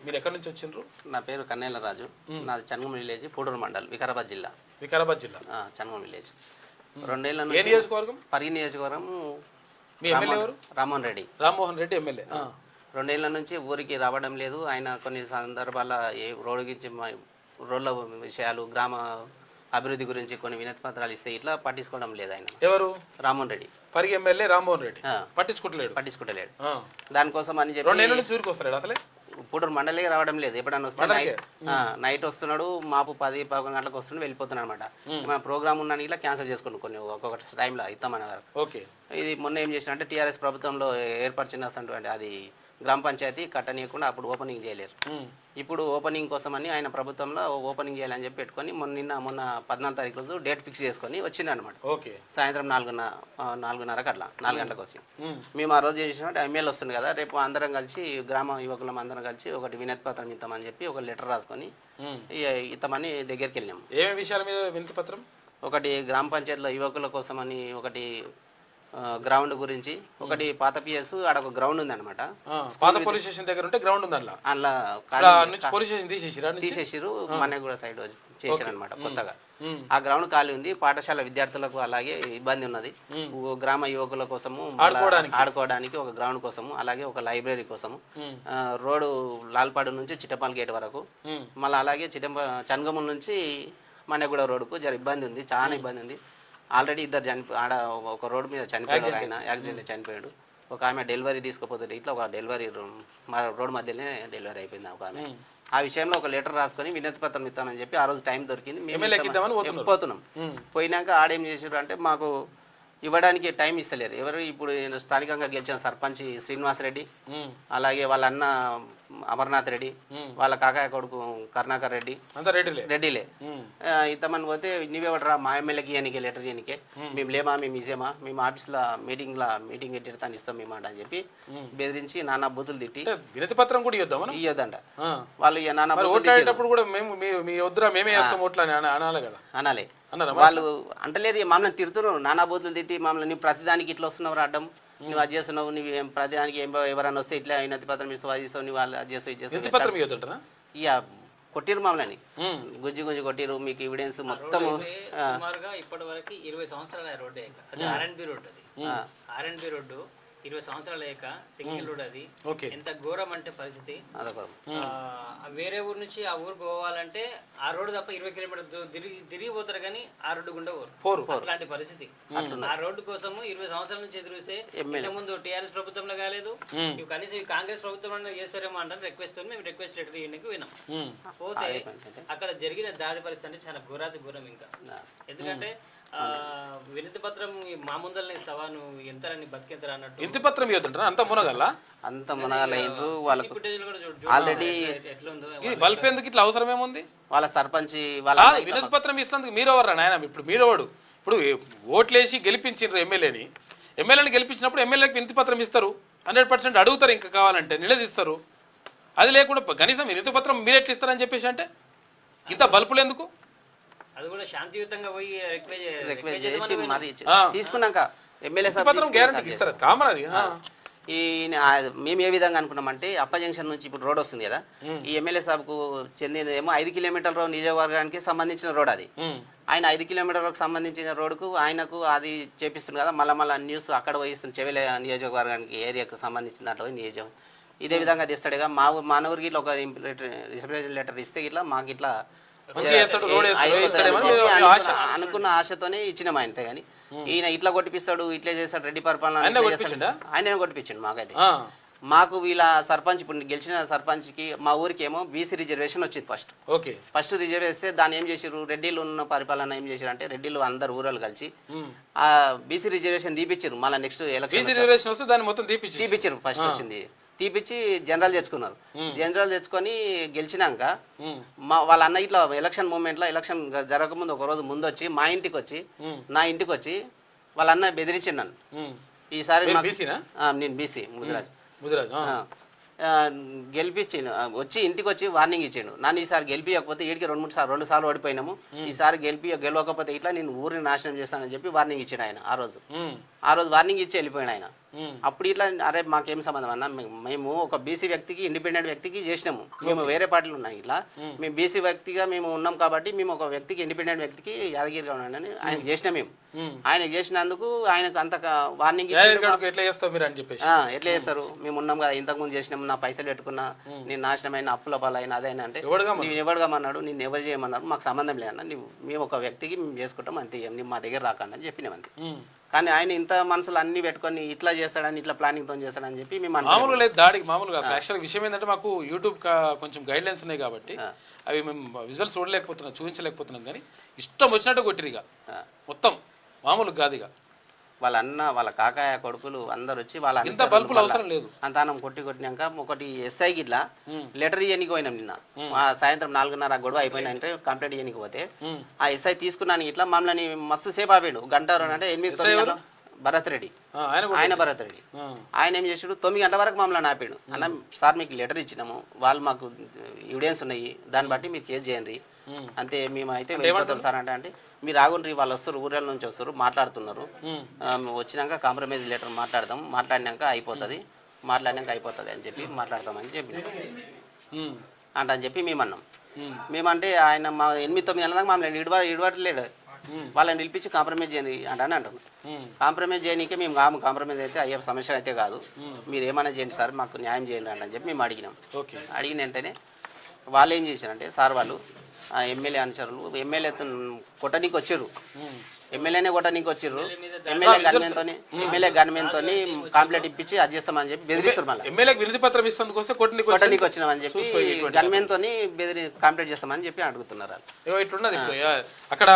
మీరు ఎక్కడి నుంచి వచ్చిండ్రు? నా పేరు కన్నేల రాజు, నాది చన్గం విలేజ్, పూడూరు మండల్, వికారాబాద్ జిల్లా. చన్గం విలేజ్. 2 ఏళ్ళ నుంచి నియోజకవర్గం, పరిగి నియోజకవర్గం. మీ ఎమ్మెల్యే ఎవరు? రామ్మోహన్ రెడ్డి ఎమ్మెల్యే. 2 ఏళ్ళ నుంచి ఊరికి రావడం లేదు. ఆయన కొన్ని సందర్భాల రోడ్డు గురించి, రోడ్ల విషయాలు, గ్రామ అభివృద్ధి గురించి కొన్ని వినతి పత్రాలు ఇస్తే ఇట్లా పట్టించుకోవడం లేదు ఆయన. ఎవరు? రామ్మోహన్ రెడ్డి, పరిగి ఎమ్మెల్యే రామ్మోహన్ రెడ్డి పట్టించుకుంటలేడు. దానికోసం అని చెప్పి అసలే పూడూరు మండలే రావడం లేదు. ఎప్పుడన్నా వస్తే నైట్ వస్తున్నాడు, మాపు 10-11 గంటలకు వస్తున్నాడు, వెళ్ళిపోతున్నాడు అనమాట. మన ప్రోగ్రామ్ ఉన్న ఇలా క్యాన్సిల్ చేసుకుంటూ కొన్ని ఒక్కొక్క టైంలో ఇస్తామన్నారు. ఇది మొన్న ఏం చేసినట్టే టీఆర్ఎస్ ప్రభుత్వంలో ఏర్పరిచినటువంటి అది గ్రామ పంచాయతీ కట్టనీయకుండా అప్పుడు ఓపెనింగ్ చేయలేరు. ఇప్పుడు ఓపెనింగ్ కోసమని ఆయన ప్రభుత్వంలో ఓపెనింగ్ చేయాలని చెప్పి పెట్టుకొని మొన్న 14 తారీఖు రోజు డేట్ ఫిక్స్ చేసుకొని వచ్చింది అనమాట. సాయంత్రం 4:30కి అట్లా 4 గంటలకు వచ్చి మేము ఆ రోజు చేసినట్టు ఎమ్మెల్యే వస్తుంది కదా, రేపు అందరం కలిసి గ్రామ యువకులం అందరం కలిసి ఒకటి వినతి పత్రం ఇస్తామని చెప్పి ఒక లెటర్ రాసుకొని ఇస్తామని దగ్గరికి వెళ్ళినాము. ఏమేమి విషయాల మీద వినతి పత్రం? ఒకటి గ్రామ పంచాయతీలో యువకుల కోసమని ఒకటి గ్రౌండ్ గురించి ఒకటి పాత పిఎస్ ఆడ ఒక గ్రౌండ్ ఉంది అనమాట. పాత పోలీస్ స్టేషన్ దగ్గర ఉంటే గ్రౌండ్ ఉంది అందులో. అందులో నుంచి పోలీస్ స్టేషన్ తీసేసిరు మనగూడ సైడ్ చేశారు అనమాట కొత్తగా. ఆ గ్రౌండ్ ఖాళీ ఉంది. పాఠశాల విద్యార్థులకు అలాగే ఇబ్బంది ఉన్నది. గ్రామ యువకుల కోసము ఆడుకోవడానికి ఒక గ్రౌండ్ కోసము, అలాగే ఒక లైబ్రరీ కోసము, రోడ్డు లాల్పాడు నుంచి చిట్టపల్లి గేట్ వరకు, మళ్ళీ అలాగే చనగముల నుంచి మనగూడ రోడ్డుకు జర ఇబ్బంది ఉంది, చాలా ఇబ్బంది ఉంది. ఆల్రెడీ ఇద్దరు ఆడ ఒక రోడ్డు మీద చనిపోయాడు, ఆయన యాక్సిడెంట్ చనిపోయాడు. ఒక ఆమె డెలివరీ తీసుకుపోతుంది, ఇట్లా ఒక డెలివరీ రోడ్ మధ్యలోనే డెలివరీ అయిపోయింది ఒక ఆమె. ఆ విషయంలో ఒక లెటర్ రాసుకొని వినతి పత్రం ఇస్తామని చెప్పి ఆ రోజు టైం దొరికింది, మేము పోతున్నాం. పోయినాక ఆడేం చేసారు అంటే మాకు ఇవ్వడానికి టైం ఇస్తలేరు. ఎవరు ఇప్పుడు స్థానికంగా గెలిచిన సర్పంచ్ శ్రీనివాసరెడ్డి, అలాగే వాళ్ళ అన్న అమర్నాథ్ రెడ్డి, వాళ్ళ కాకాయ కొడుకు కరుణాకర్ రెడ్డి, రెడ్డిలే ఇంతమంది పోతే నీవెవడరా మా ఎమ్మెల్యేకి ఇయనికే లెటర్ ఇయనికే, మేము లేమా, మేము ఇజేమా, మేము ఆఫీస్లో మీటింగ్ పెట్టి ఇస్తాం మేము అని చెప్పి బెదిరించి నానా బూతులు తిట్టి వినతి పత్రం కూడా ఇవ్వద్దంట. వాళ్ళు నానా అనాలే. వాళ్ళు అంటలేరు, మమ్మల్ని తిడుతున్నారు, నానా బూతులు తిట్టి మమ్మల్ని నువ్వు ప్రతిదానికి ఇట్లా వస్తున్నావు అడ్డం, నువ్వు అది చేస్తున్నావు, నువ్వు ప్రతిదానికి ఎవరైనా వస్తే ఇట్లా వినతి పత్రం ఇస్తావు, అది ఇస్తావు, నువ్వు వాళ్ళు అది చేస్తావు, ఇది చేస్తావు, ఇక కొట్టిరు మమ్మల్ని, గుజ్జి కొట్టిరు. మీకు ఎవిడెన్స్ మొత్తం ఇప్పటి వరకు 20 సంవత్సరాల రోడ్డు ఆర్ఎన్బి రోడ్డు, అది ఆర్ఎన్బి రోడ్డు 20 సంవత్సరాలు లేక సింగిల్ రోడ్. అది ఎంత ఘోరం అంటే పరిస్థితి. వేరే ఊరు నుంచి ఆ ఊరు పోవాలంటే ఆ రోడ్డు తప్ప 20 కిలోమీటర్లు తిరిగి పోతారు కానీ ఆ రోడ్డు గుండా పోరు. అట్లాంటి పరిస్థితి. ఆ రోడ్డు కోసము 20 సంవత్సరాల నుంచి ఎదురుస్తే ముందు టీఆర్ఎస్ ప్రభుత్వంలో కాలేదు, ఇవి కనీసం కాంగ్రెస్ ప్రభుత్వంలో చేస్తారేమో అంటే రిక్వెస్ట్ మేము రిక్వెస్ట్ లెటర్ ఇవ్వడానికి విన్నాం. పోతే అక్కడ జరిగిన దాడి పరిస్థితి అంటే చాలా ఘోరం. ఇంకా ఎందుకంటే వినతి పత్రం మా ముందరనే ఇస్తావా, నువ్వు ఎంత బతికెంతరా అన్నట్టు వినతి పత్రం ఇవ్వద్దంటారా? అంత మునగల వాళ్ళకు ఆల్రెడీ బల్బ్ ఎందుకు ఇట్లా అవసరం ఏముంది? వాళ్ళ సర్పంచ్ వాళ్ళ వినతి పత్రం ఇస్తాను మీరు ఎవరు నాయన? ఇప్పుడు మీరెవడు? ఇప్పుడు ఓట్లేసి గెలిపించారు ఎమ్మెల్యేని గెలిపించినప్పుడు ఎమ్మెల్యేకి వినతి పత్రం ఇస్తారు, 100% అడుగుతారు, ఇంకా కావాలంటే నిలదీస్తారు. అది లేకుండా కనీసం వినతి పత్రం మీరు ఎట్లా ఇస్తారని చెప్పేసి అంటే ఇంత బల్బులు ఎందుకు? అది కూడా శాంతియుతంగా పోయి రిక్వెస్ట్ చేసి మరి తీసుకున్నాక ఎమ్మెల్యే మేము ఏ విధంగా అనుకున్నామంటే అప్ప జంక్షన్ నుంచి ఇప్పుడు రోడ్ వస్తుంది కదా, ఈ ఎమ్మెల్యే సాబ్కు చెందినదేమో 5 కిలోమీటర్ల నియోజకవర్గానికి సంబంధించిన రోడ్. అది ఆయన 5 కిలోమీటర్లకు సంబంధించిన రోడ్డుకు ఆయనకు అది చేపిస్తుంది కదా, మళ్ళీ న్యూస్ అక్కడ పోయిస్తుంది చెవెల నియోజకవర్గానికి ఏరియాకు సంబంధించిన దాంట్లో నియోజకవర్గం. ఇదే విధంగా తెస్తాడుగా మా ఊరికి ఇట్లా ఒక రిప్రజెంటేటివ్ లెటర్ ఇస్తే ఇట్లా మాకు ఇట్లా అనుకున్న ఆశతోనే ఇచ్చినాం ఆయనతో. కానీ ఈయన ఇట్లా కొట్టిపిస్తాడు, ఇట్లా చేస్తాడు, రెడ్డి పరిపాలన ఆయన కొట్టిపించండు. మాకైతే మాకు వీళ్ళ సర్పంచ్ ఇప్పుడు గెలిచిన సర్పంచ్ కి మా ఊరికి ఏమో బీసీ రిజర్వేషన్ వచ్చింది. ఫస్ట్ రిజర్వ్ చేస్తే దాన్ని ఏం చేసారు, రెడ్డిలు ఉన్న పరిపాలన ఏం చేశారు అంటే రెడ్డిలు అందరు ఊరలు కలిసి ఆ బీసీ రిజర్వేషన్ తీపిచ్చారు. మళ్ళీ నెక్స్ట్ ఎలక్షన్ తీపిచ్చారు. ఫస్ట్ వచ్చింది తీపిచ్చి జనరల్ తెచ్చుకున్నారు. జనరల్ తెచ్చుకొని గెలిచినాక వాళ్ళ అన్న ఇట్లా ఎలక్షన్ మూమెంట్ లో ఎలక్షన్ జరగకముందు ఒక రోజు ముందు వచ్చి మా ఇంటికి వచ్చి నా ఇంటికి వచ్చి వాళ్ళ అన్న బెదిరించిండు నన్ను. ఈసారి నేను బీసీ ముదిరాజ్ గెలిపించాను, వచ్చి ఇంటికి వచ్చి వార్నింగ్ ఇచ్చాను. నన్ను ఈసారి గెలిపించకపోతే వీడికి 2 సార్లు ఓడిపోయినాము, ఈసారి గెలవకపోతే ఇట్లా నేను ఊరిని నాశనం చేస్తానని చెప్పి వార్నింగ్ ఇచ్చాడు ఆయన. ఆ రోజు వార్నింగ్ ఇచ్చి వెళ్ళిపోయాడు ఆయన. అప్పుడు ఇట్లా అరే మాకేం సంబంధం అన్న, మేము ఒక బీసీ వ్యక్తికి ఇండిపెండెంట్ వ్యక్తికి చేసినాము, మేము వేరే పార్టీలు ఉన్నాం, ఇట్లా మేము బీసీ వ్యక్తిగా మేము ఉన్నాం కాబట్టి మేము ఒక వ్యక్తికి ఇండిపెండెంట్ వ్యక్తికి యాదగిరిగా ఉన్నాడని ఆయన చేసినా. మేము ఆయన చేసినందుకు ఆయనకు అంత వార్నింగ్ ఎట్లా చేస్తారు, మేము ఉన్నాం కదా, ఇంతకుముందు చేసినాము, నా పైసలు పెట్టుకున్నా, నేను నాశనమైన అప్పుల పాలైన అదైనా అంటే నేను ఎవడుగామన్నాడు, నేను ఎవరు చేయమన్నారు, మాకు సంబంధం లేదన్నా, మేము ఒక వ్యక్తికి మేము చేసుకుంటాం అంతే, మా దగ్గర రాకండి అని చెప్పినాం అంతే. కానీ ఆయన ఇంత మనసులు అన్ని పెట్టుకొని ఇట్లా చేస్తాడని, ఇట్లా ప్లానింగ్ తో చేస్తాడని చెప్పి మేము మామూలుగా లేదు దాడికి. మామూలుగా యాక్చువల్ విషయం ఏంటంటే మాకు యూట్యూబ్ కొంచెం గైడ్ లైన్స్ ఉన్నాయి కాబట్టి అవి మేము విజువల్ చూడలేకపోతున్నాం, చూపించలేకపోతున్నాం. కానీ ఇష్టం వచ్చినట్టు కొట్టిరిగా మొత్తం మామూలుగా కాదు. ఇక వాళ్ళ అన్న వాళ్ళ కాకాయ కొడుకులు అందరు వచ్చి వాళ్ళ ఇంత బల్బులు అవసరం లేదు అంతానం కొట్టినాక ఒకటి ఎస్ఐ గిట్లా లెటర్ ఇవ్వనికి పోయినాం నిన్న సాయంత్రం 4:30 గొడవ అయిపోయినంటే కంప్లైంట్ ఇవ్వనికి పోతే ఆ ఎస్ఐ తీసుకున్నాను ఇట్లా మమ్మల్ని మస్తు సేపు ఆపాడు, గంట అంటే 8 భరత్ రెడ్డి, ఆయన భరత్ రెడ్డి. ఆయన ఏం చేసాడు 9 గంటల వరకు మమ్మల్ని ఆపాడు. అన్న సార్ మీకు లెటర్ ఇచ్చినాము, వాళ్ళు మాకు ఎవిడెన్స్ ఉన్నాయి, దాన్ని బట్టి మీరు కేసు చేయండి అంతే, మేము అయితే వెళ్ళిపోతాం సార్ అంటే మీరు ఆగుండ్రి, వాళ్ళు వస్తారు, ఊర్ల నుంచి వస్తారు, మాట్లాడుతున్నారు, వచ్చినాక కాంప్రమైజ్ లెటర్ మాట్లాడినాక అయిపోతుంది అని చెప్పి మాట్లాడతామని చెప్పి అని చెప్పి మేమన్నాం. మేమంటే ఆయన మా 8-9 నెలల దాకా మమ్మల్ని ఇడవట్లేడు, వాళ్ళని పిలిపించి కాంప్రమైజ్ చేయండి అంటున్నాం. కాంప్రమైజ్ చేయనీకే మేము కాంప్రమైజ్ అయితే అయ్యే సమస్య అయితే కాదు, మీరు ఏమైనా చేయండి సార్, మాకు న్యాయం చేయండి అని చెప్పి మేము అడిగినాం. అడిగిన వెంటనే వాళ్ళు ఏం చేశారంటే సార్ వాళ్ళు ఎమ్మెల్యే అనుచరులు ఎమ్మెల్యే కొట్టనీకి వచ్చారు, ఎమ్మెల్యేనే కొట్టనీకి వచ్చారు. ఎమ్మెల్యే గవర్నమెంట్తో కంప్లైంట్ ఇప్పించి అది చేస్తామని చెప్పి బెదిరిస్తారు. మళ్ళీ ఎమ్మెల్యేకి వినతి పత్రం కొట్టనీకి వచ్చినామని చెప్పి గవర్నమెంట్తో కంప్లైంట్ చేస్తామని చెప్పి అడుగుతున్నారు. ఇట్లున్నది అక్కడ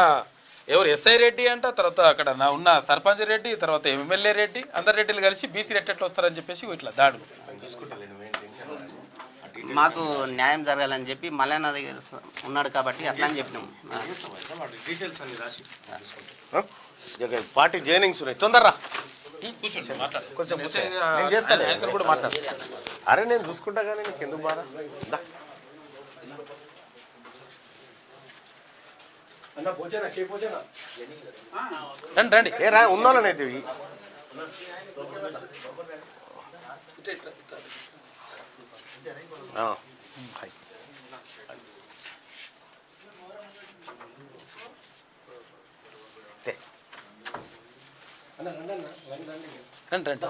ఎవరు ఎస్ఐ రెడ్డి అంట, తర్వాత అక్కడ ఉన్న సర్పంచ్ రెడ్డి, తర్వాత ఎమ్మెల్యే రెడ్డి, అందరు రెడ్డిలు కలిసి బీసీ రెడ్డి వస్తారని చెప్పేసి ఇట్లా దాడు. మాకు న్యాయం జరగాలని చెప్పి మల్లన్న దగ్గర ఉన్నాడు కాబట్టి అట్లా అని చెప్పినాము. పార్టీ జైనింగ్స్ ఉన్నాయి, తొందరరా అరే నేను చూసుకుంటా కానీ నీకు ఎందుకు బాధ. రండి రండి ఏ రా ఉన్నోళ్ళనైతే రండి రండి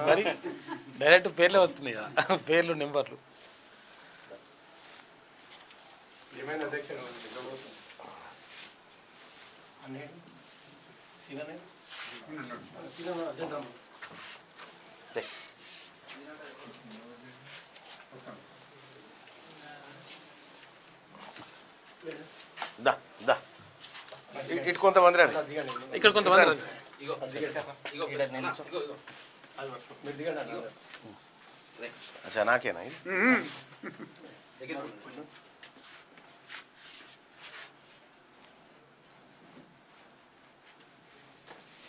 మరి డైరెక్ట్ పేర్లే వస్తున్నాయి కదా, పేర్లు నెంబర్లు. ఇటు కొంతమంది రండి, ఇక్కడ కొంతమంది రండి. అచ్చా నాకేనా ఇది?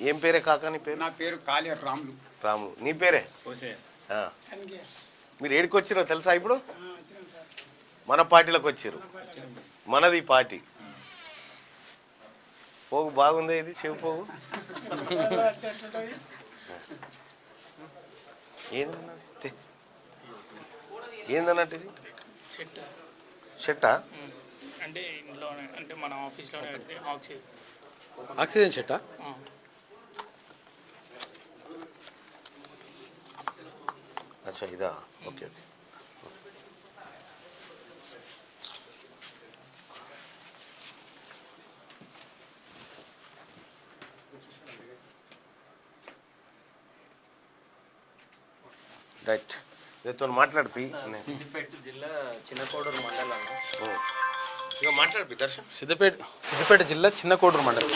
ఏం పేరే కాకా నీ పేరు? నా పేరు కాళేరు రాములు. రాములు. నీ పేరే? మీరు ఏడికి వచ్చిరో తెలుసా? ఇప్పుడు మన పార్టీలోకి వచ్చారు, మనది పార్టీ. పోగు బాగుంది, ఇది చెవు పోగు ఏందన్నట్టు ఇది చెట్టా? అంటే ఇంట్లోనే, అంటే మన ఆఫీస్లోనే ఆక్సిజన్ చెట్టా? అచ్చా ఇదా, ఓకే ఓకే. రైట్, రేతో మాట్లాడిపి. సిద్దిపేట జిల్లా చిన్నకోడూరు మండలం. ఇక మాట్లాడిపి దర్శన్. సిద్దిపేట జిల్లా చిన్నకోడూరు మండలం.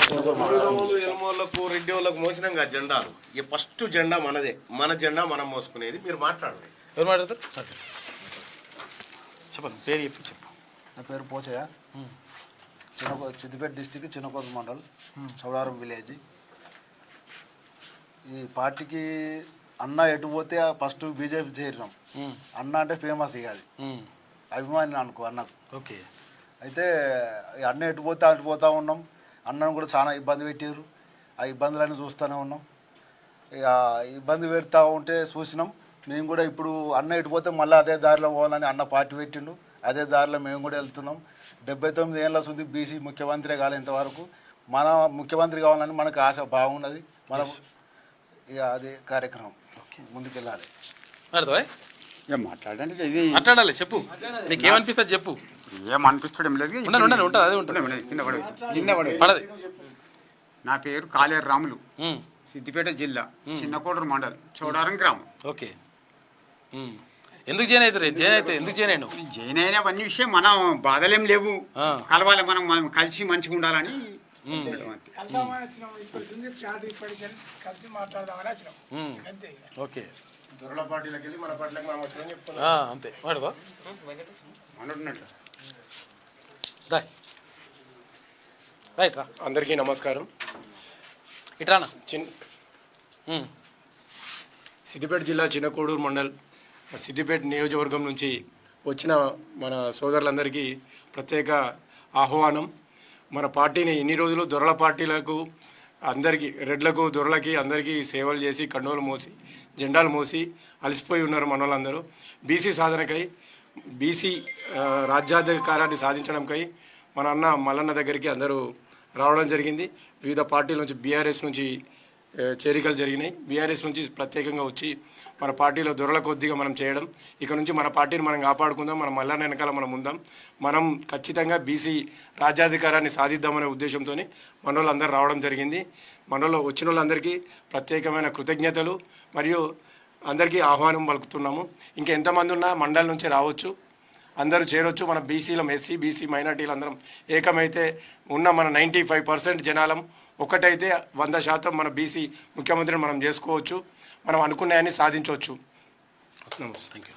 ఎలమోళ్ళకు రెడ్డి వాళ్ళకు మోసినాం కదా జెండాలు, ఈ ఫస్ట్ జెండా మనదే, మన జెండా మనం మోసుకునేది. మీరు మాట్లాడండి. ఎవరు మాట్లాడతారు చెప్పండి, పేరు చెప్పు. నా పేరు పోచయ్య, సిద్దిపేట డిస్టిక్ చిన్నకోడూరు మండల్, చౌడారం విలేజ్. ఈ పార్టీకి అన్న ఎటు పోతే ఫస్ట్ బీజేపీ చేరినాం. అన్న అంటే ఫేమస్ ఇక, అది అభిమాని అనుకో అన్నకు. ఓకే. అయితే అన్న ఎటు పోతే అటు పోతూ ఉన్నాం. అన్నను కూడా చాలా ఇబ్బంది పెట్టారు, ఆ ఇబ్బందులన్నీ చూస్తూనే ఉన్నాం. ఇక ఇబ్బంది పెడతా ఉంటే చూసినాం. మేము కూడా ఇప్పుడు అన్న ఎటు పోతే మళ్ళీ అదే దారిలో పోవాలని అన్న పార్టీ పెట్టిండు, అదే దారిలో మేము కూడా వెళ్తున్నాం. 79 ఏళ్ళ ఉంది బీసీ ముఖ్యమంత్రి కాలే ఇంతవరకు. మన ముఖ్యమంత్రి కావాలని మనకు ఆశ బాగున్నది. మనం ఇక అదే కార్యక్రమం ముందుకెళ్ళాలి. మాట్లాడండి, ఇది మాట్లాడాలి, చెప్పు, నీకేమనిపిస్తుంది చెప్పు. ఏమనిపించడం లేదు, నా పేరు కాళేరు రాములు, సిద్దిపేట జిల్లా చిన్నకోడూరు మండలం, చౌడారం గ్రామం. ఓకే. ఎందుకు జాయిన్ అవుతారు? ఎందుకు జాయిన్ అయినావు? జైన్ అయిన అన్ని విషయం మనం బాధలేం లేవు, కలవాలి, మనం కలిసి మంచిగా ఉండాలని. ఓకే. దొరల పార్టీలకు వెళ్ళి మన పార్టీలకు మనం వచ్చినా చెప్తున్నాం. అంతే వాడుకో. రైట్ రా అందరికీ నమస్కారం. ఇట్రానా సిద్దిపేట జిల్లా చిన్నకోడూరు మండల్ సిద్దిపేట నియోజకవర్గం నుంచి వచ్చిన మన సోదరులందరికీ ప్రత్యేక ఆహ్వానం. మన పార్టీని ఇన్ని రోజులు దొరల పార్టీలకు అందరికీ రెడ్లకు దొరలకి అందరికీ సేవలు చేసి కండోలు మోసి జెండాలు మోసి అలసిపోయి ఉన్నారు మన వాళ్ళందరూ. బీసీ సాధనకై బీసీ రాజ్యాధికారాన్ని సాధించడంకై మన అన్న మల్లన్న దగ్గరికి అందరూ రావడం జరిగింది. వివిధ పార్టీల నుంచి బీఆర్ఎస్ నుంచి చేరికలు జరిగినాయి. బీఆర్ఎస్ నుంచి ప్రత్యేకంగా వచ్చి మన పార్టీలో దొరల కొద్దిగా మనం చేయడం, ఇక నుంచి మన పార్టీని మనం కాపాడుకుందాం, మన మల్లన్న వెనకాల మనం ఉందాం, మనం ఖచ్చితంగా బీసీ రాజ్యాధికారాన్ని సాధిద్దామనే ఉద్దేశంతో మన వాళ్ళందరూ రావడం జరిగింది. మనలో వచ్చిన వాళ్ళందరికీ ప్రత్యేకమైన కృతజ్ఞతలు మరియు అందరికీ ఆహ్వానం పలుకుతున్నాము. ఇంకా ఎంతమంది ఉన్నా మండలి నుంచి రావచ్చు, అందరూ చేరొచ్చు. మన బీసీలం ఎస్సీ బీసీ మైనార్టీలు అందరం ఏకమైతే ఉన్న మన 95% జనాలం ఒకటైతే 100% మన బీసీ ముఖ్యమంత్రిని మనం చేసుకోవచ్చు, మనం అనుకున్నాయని సాధించవచ్చు. Thank you.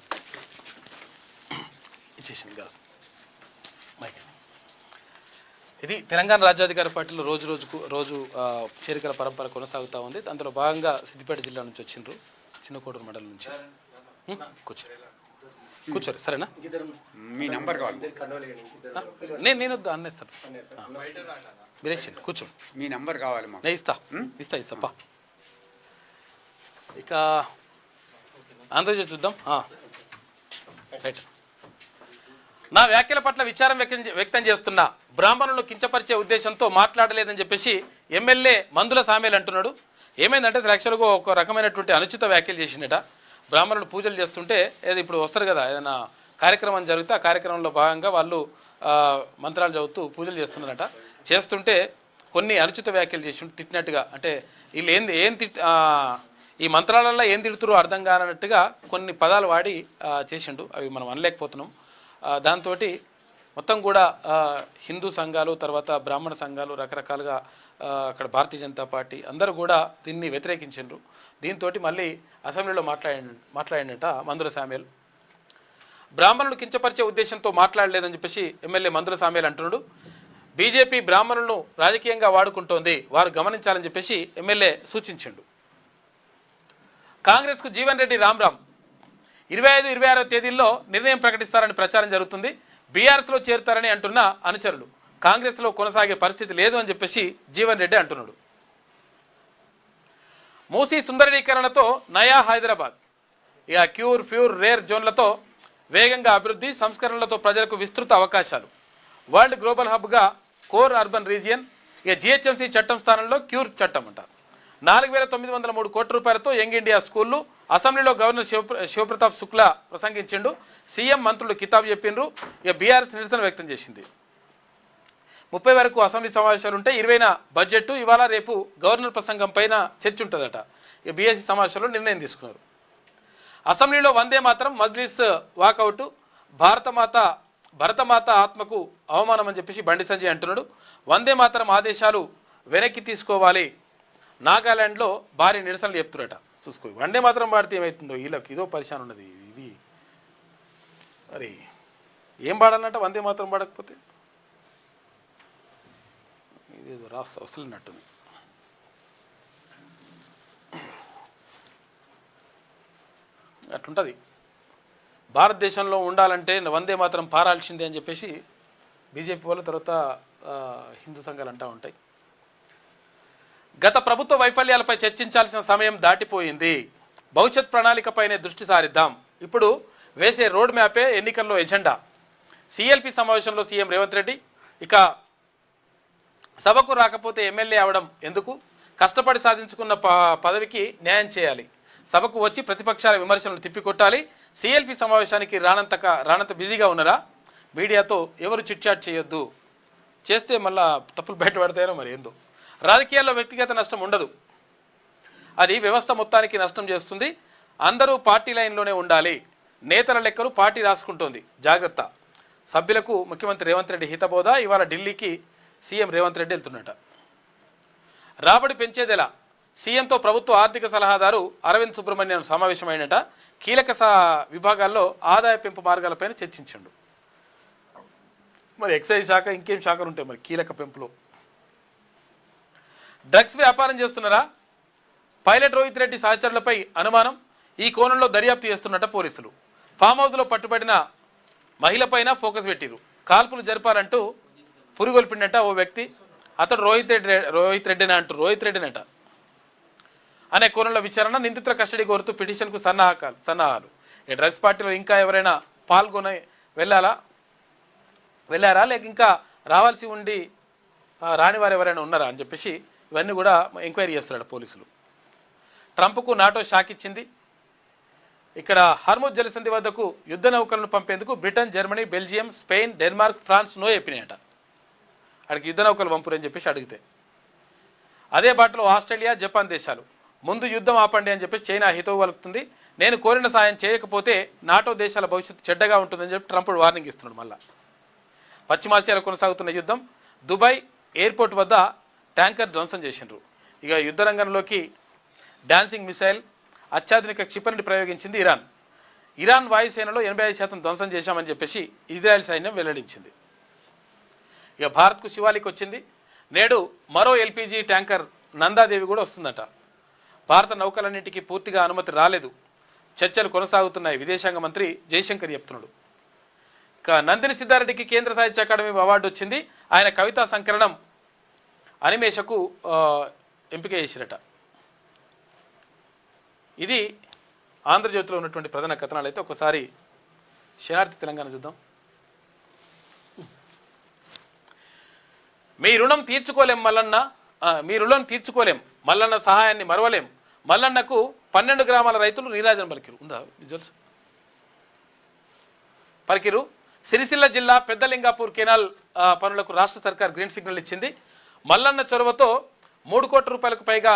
ఇది తెలంగాణ రాజ్యాధికార పార్టీలో రోజు చేరికల పరంపర కొనసాగుతూ ఉంది. అందులో భాగంగా సిద్దిపేట జిల్లా నుంచి వచ్చిండ్రు, చిన్నకోటూరు మండలం నుంచి. కూర్చోరు సరేనా? మీ నంబర్ కావాలి, నేను అన్నేస్తాను, మీరేసి కూర్చో. మీ నంబర్ కావాలి మాకు. నేను ఇస్తా. ఇక ఆంధ్రజ్యోతి చూద్దాం. రైట్. నా వ్యాఖ్యల పట్ల విచారం వ్యక్తం చేస్తున్నా, బ్రాహ్మణులను కించపరిచే ఉద్దేశంతో మాట్లాడలేదని చెప్పేసి ఎమ్మెల్యే మందుల సామేలు అంటున్నాడు. ఏమైందంటే యాక్చువల్గా ఒక రకమైనటువంటి అనుచిత వ్యాఖ్యలు చేసిండట. బ్రాహ్మణులు పూజలు చేస్తుంటే ఏదో ఇప్పుడు వస్తారు కదా, ఏదైనా కార్యక్రమం జరిగితే ఆ కార్యక్రమంలో భాగంగా వాళ్ళు మంత్రాలు చదువుతూ పూజలు చేస్తున్నారట. చేస్తుంటే కొన్ని అనుచిత వ్యాఖ్యలు చేసి తిట్టినట్టుగా, అంటే వీళ్ళు ఈ మంత్రాలలో ఏం తిడుతురో అర్థం కానట్టుగా కొన్ని పదాలు వాడి చేసిండు. అవి మనం అనలేకపోతున్నాం. దాంతో మొత్తం కూడా హిందూ సంఘాలు, తర్వాత బ్రాహ్మణ సంఘాలు, రకరకాలుగా అక్కడ భారతీయ జనతా పార్టీ అందరూ కూడా దీన్ని వ్యతిరేకించిండ్రు. దీంతో మళ్ళీ అసెంబ్లీలో మాట్లాడినట మందుల సామేల్. బ్రాహ్మణులు కించపరిచే ఉద్దేశంతో మాట్లాడలేదని చెప్పేసి ఎమ్మెల్యే మందుల సామేల్ అంటున్నాడు. బీజేపీ బ్రాహ్మణులను రాజకీయంగా వాడుకుంటోంది, వారు గమనించాలని చెప్పేసి ఎమ్మెల్యే సూచించిండు. కాంగ్రెస్కు జీవన్ రెడ్డి రామ్ 25, 26 తేదీల్లో నిర్ణయం ప్రకటిస్తారని ప్రచారం జరుగుతుంది. బీఆర్ఎస్లో చేరుతారని అంటున్న అనుచరులు కాంగ్రెస్లో కొనసాగే పరిస్థితి లేదు అని చెప్పేసి జీవన్ రెడ్డి అంటున్నాడు. మూసీ సుందరీకరణతో నయా హైదరాబాద్, ఇక క్యూర్ ఫ్యూర్ రేర్ జోన్లతో వేగంగా అభివృద్ధి, సంస్కరణలతో ప్రజలకు విస్తృత అవకాశాలు. వరల్డ్ గ్లోబల్ హబ్గా కోర్ అర్బన్ రీజియన్. ఇక జిహెచ్ఎంసీ చట్టం స్థానంలో క్యూర్ చట్టం అంట. 4,903 కోట్ల రూపాయలతో యంగ్ ఇండియా స్కూళ్ళు. అసెంబ్లీలో గవర్నర్ శివప్రతాప్ శుక్లా ప్రసంగించిండు. సీఎం మంత్రులు కితాబ్ చెప్పిండ్రు. ఇక బీఆర్ఎస్ నిరసన వ్యక్తం చేసింది. 30 వరకు అసెంబ్లీ సమావేశాలు ఉంటాయి. 20న బడ్జెట్, ఇవాళ రేపు గవర్నర్ ప్రసంగం పైన చర్చ ఉంటుందట. ఇక బీఎస్సీ సమావేశంలో నిర్ణయం తీసుకున్నారు. అసెంబ్లీలో వందే మాత్రం, మజ్లిస్ వాకౌట్, భరతమాత ఆత్మకు అవమానం అని చెప్పేసి బండి సంజయ్ అంటున్నాడు. వందే మాత్రం ఆదేశాలు వెనక్కి తీసుకోవాలి. నాగాలాండ్లో భారీ నిరసనలు చెప్తున్నారట. చూసుకో, వందే మాత్రం పాడితే ఏమవుతుందో వీళ్ళకి ఇదో పరిశాన్ ఉన్నది. ఇది మరి ఏం పాడాలంట వందే మాత్రం పాడకపోతే ఇదేదో రాష్ట్ర వస్తున్నట్టుంది. అట్లుంటుంది. భారతదేశంలో ఉండాలంటే వందే మాత్రం పారాల్సిందే అని చెప్పేసి బీజేపీ వాళ్ళు, తర్వాత హిందూ సంఘాలు అంటూ ఉంటాయి. గత ప్రభుత్వ వైఫల్యాలపై చర్చించాల్సిన సమయం దాటిపోయింది. భవిష్యత్ ప్రణాళికపైనే దృష్టి సారిద్దాం. ఇప్పుడు వేసే రోడ్ మ్యాపే ఎన్నికల్లో ఎజెండా. సిఎల్పి సమావేశంలో సీఎం రేవంత్ రెడ్డి. ఇక సభకు రాకపోతే ఎమ్మెల్యే అవడం ఎందుకు? కష్టపడి సాధించుకున్న పదవికి న్యాయం చేయాలి. సభకు వచ్చి ప్రతిపక్షాల విమర్శలను తిప్పికొట్టాలి. సిఎల్పి సమావేశానికి రానంత బిజీగా ఉన్నారా? మీడియాతో ఎవరు చిట్చాట్ చేయొద్దు. చేస్తే మళ్ళా తప్పులు బయటపడతాయో మరి ఏందో. రాజకీయాల్లో వ్యక్తిగత నష్టం ఉండదు, అది వ్యవస్థ మొత్తానికి నష్టం చేస్తుంది. అందరూ పార్టీ లైన్లోనే ఉండాలి. నేతల లెక్కలు పార్టీ రాసుకుంటోంది, జాగ్రత్త. సభ్యులకు ముఖ్యమంత్రి రేవంత్ రెడ్డి హితబోధ. ఇవాళ ఢిల్లీకి సీఎం రేవంత్ రెడ్డి వెళ్తున్నట. రాబడి పెంచేదెలా? సీఎంతో ప్రభుత్వ ఆర్థిక సలహాదారు అరవింద్ సుబ్రహ్మణ్యం సమావేశమైనట. కీలక విభాగాల్లో ఆదాయ పెంపు మార్గాలపైన చర్చించండు. మరి ఎక్సైజ్ శాఖ, ఇంకేం శాఖలు ఉంటాయి మరి కీలక పెంపులో? డ్రగ్స్ వ్యాపారం చేస్తున్నారా? పైలట్ రోహిత్ రెడ్డి సహచరులపై అనుమానం. ఈ కోణంలో దర్యాప్తు చేస్తున్నట్ట పోలీసులు. ఫామ్ హౌస్లో పట్టుబడిన మహిళపైన ఫోకస్ పెట్టిరు. కాల్పులు జరపాలంటూ పురుగొల్పిండట ఓ వ్యక్తి. అతడు రోహిత్ రెడ్డినట అనే కోణంలో విచారణ. నిందితుల కస్టడీ కోరుతూ పిటిషన్కు సన్నాహాలు. ఈ డ్రగ్స్ పార్టీలో ఇంకా ఎవరైనా పాల్గొని వెళ్ళారా లేక ఇంకా రావాల్సి ఉండి రాని వారు ఎవరైనా ఉన్నారా అని చెప్పేసి ఇవన్నీ కూడా ఎంక్వైరీ చేస్తున్నాడు పోలీసులు. ట్రంప్కు నాటో షాక్ ఇచ్చింది. ఇక్కడ హార్మోజ్ జలసంధి వద్దకు యుద్ధ నౌకలను పంపేందుకు Britain, Germany, Belgium, Spain, Denmark, France no చెప్పినాయట. అక్కడికి యుద్ధ నౌకలు పంపురని చెప్పేసి అడిగితే అదే బాటలో ఆస్ట్రేలియా, జపాన్ దేశాలు ముందు యుద్ధం ఆపండి అని చెప్పేసి చైనా హితవు పలుకుతుంది. నేను కోరిన సాయం చేయకపోతే నాటో దేశాల భవిష్యత్తు చెడ్డగా ఉంటుందని చెప్పి ట్రంప్ వార్నింగ్ ఇస్తున్నాడు. మళ్ళా పశ్చిమాసియాలో కొనసాగుతున్న యుద్ధం. దుబాయ్ ఎయిర్పోర్ట్ వద్ద ట్యాంకర్ ధ్వంసం చేసిండ్రు. ఇక యుద్ధ రంగంలోకి డాన్సింగ్ మిసైల్, అత్యాధునిక క్షిపణిని ప్రయోగించింది ఇరాన్. ఇరాన్ వాయుసేనలో 85% ధ్వంసం చేశామని చెప్పేసి ఇజ్రాయెల్ సైన్యం వెల్లడించింది. ఇక భారత్కు శివాలికి వచ్చింది. నేడు మరో ఎల్పీజీ ట్యాంకర్ నందాదేవి కూడా వస్తుందట. భారత నౌకలన్నింటికీ పూర్తిగా అనుమతి రాలేదు. చర్చలు కొనసాగుతున్నాయి. విదేశాంగ మంత్రి జయశంకర్ చెప్తున్నాడు. ఇక నందిని సిద్ధారెడ్డికి కేంద్ర సాహిత్య అకాడమీ అవార్డు వచ్చింది. ఆయన కవితా సంకలనం అనిమేషకు ఎంపిక చేసిరట. ఇది ఆంధ్రజ్యోతిలో ఉన్నటువంటి ప్రధాన కథనాలు. అయితే ఒకసారి శనార్థి తెలంగాణ చూద్దాం. మీ రుణం తీర్చుకోలేం మల్లన్న సహాయాన్ని మరవలేం. మల్లన్నకు 12 గ్రామాల రైతులు నీరాజన పలికిరు. సిరిసిల్ల జిల్లా పెద్దలింగాపూర్ కెనాల్ పనులకు రాష్ట్ర సర్కార్ గ్రీన్ సిగ్నల్ ఇచ్చింది. మల్లన్న చొరవతో 3 కోట్ల రూపాయలకు పైగా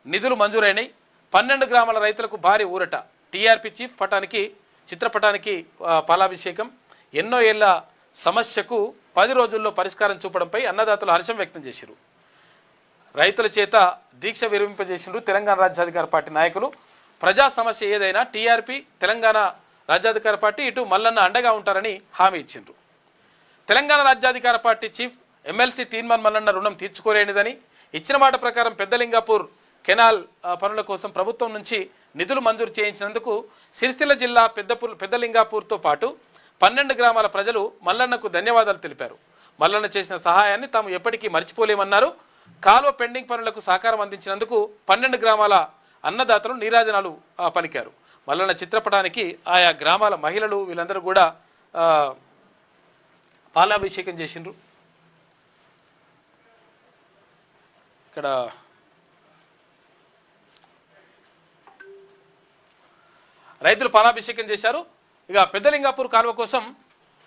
నిధులు మంజూరైనాయి. 12 గ్రామాల రైతులకు భారీ ఊరట. టీఆర్పీ చీఫ్ చిత్రపటానికి పాలాభిషేకం. ఎన్నో ఏళ్ల సమస్యకు 10 రోజుల్లో పరిష్కారం చూపడంపై అన్నదాతలు హర్షం వ్యక్తం చేశారు. రైతుల చేత దీక్ష విరమింపజేసిండ్రు తెలంగాణ రాజ్యాధికార పార్టీ నాయకులు. ప్రజా సమస్య ఏదైనా టీఆర్పీ, తెలంగాణ రాజ్యాధికార పార్టీ ఇటు మల్లన్న అండగా ఉంటారని హామీ ఇచ్చిండ్రు. Telangana Rajyadhikara Party chief MLC Teenmaar Mallanna రుణం తీర్చుకోలేనిదని, ఇచ్చిన మాట ప్రకారం పెద్దలింగాపూర్ కెనాల్ పనుల కోసం ప్రభుత్వం నుంచి నిధులు మంజూరు చేయించినందుకు సిరిసిల్ల జిల్లా పెద్దలింగాపూర్తో పాటు 12 గ్రామాల ప్రజలు మల్లన్నకు ధన్యవాదాలు తెలిపారు. మల్లన్న చేసిన సహాయాన్ని తాము ఎప్పటికీ మర్చిపోలేమన్నారు. కాలువ పెండింగ్ పనులకు సహకారం అందించినందుకు 12 గ్రామాల అన్నదాతలు నీరాజనాలు పలికారు. మల్లన్న చిత్రపటానికి ఆయా గ్రామాల మహిళలు వీళ్ళందరూ కూడా పాలాభిషేకం చేసిండ్రు. ఇక్కడ రైతులు పాలాభిషేకం చేశారు. ఇక పెద్దలింగాపూర్ కాలువ కోసం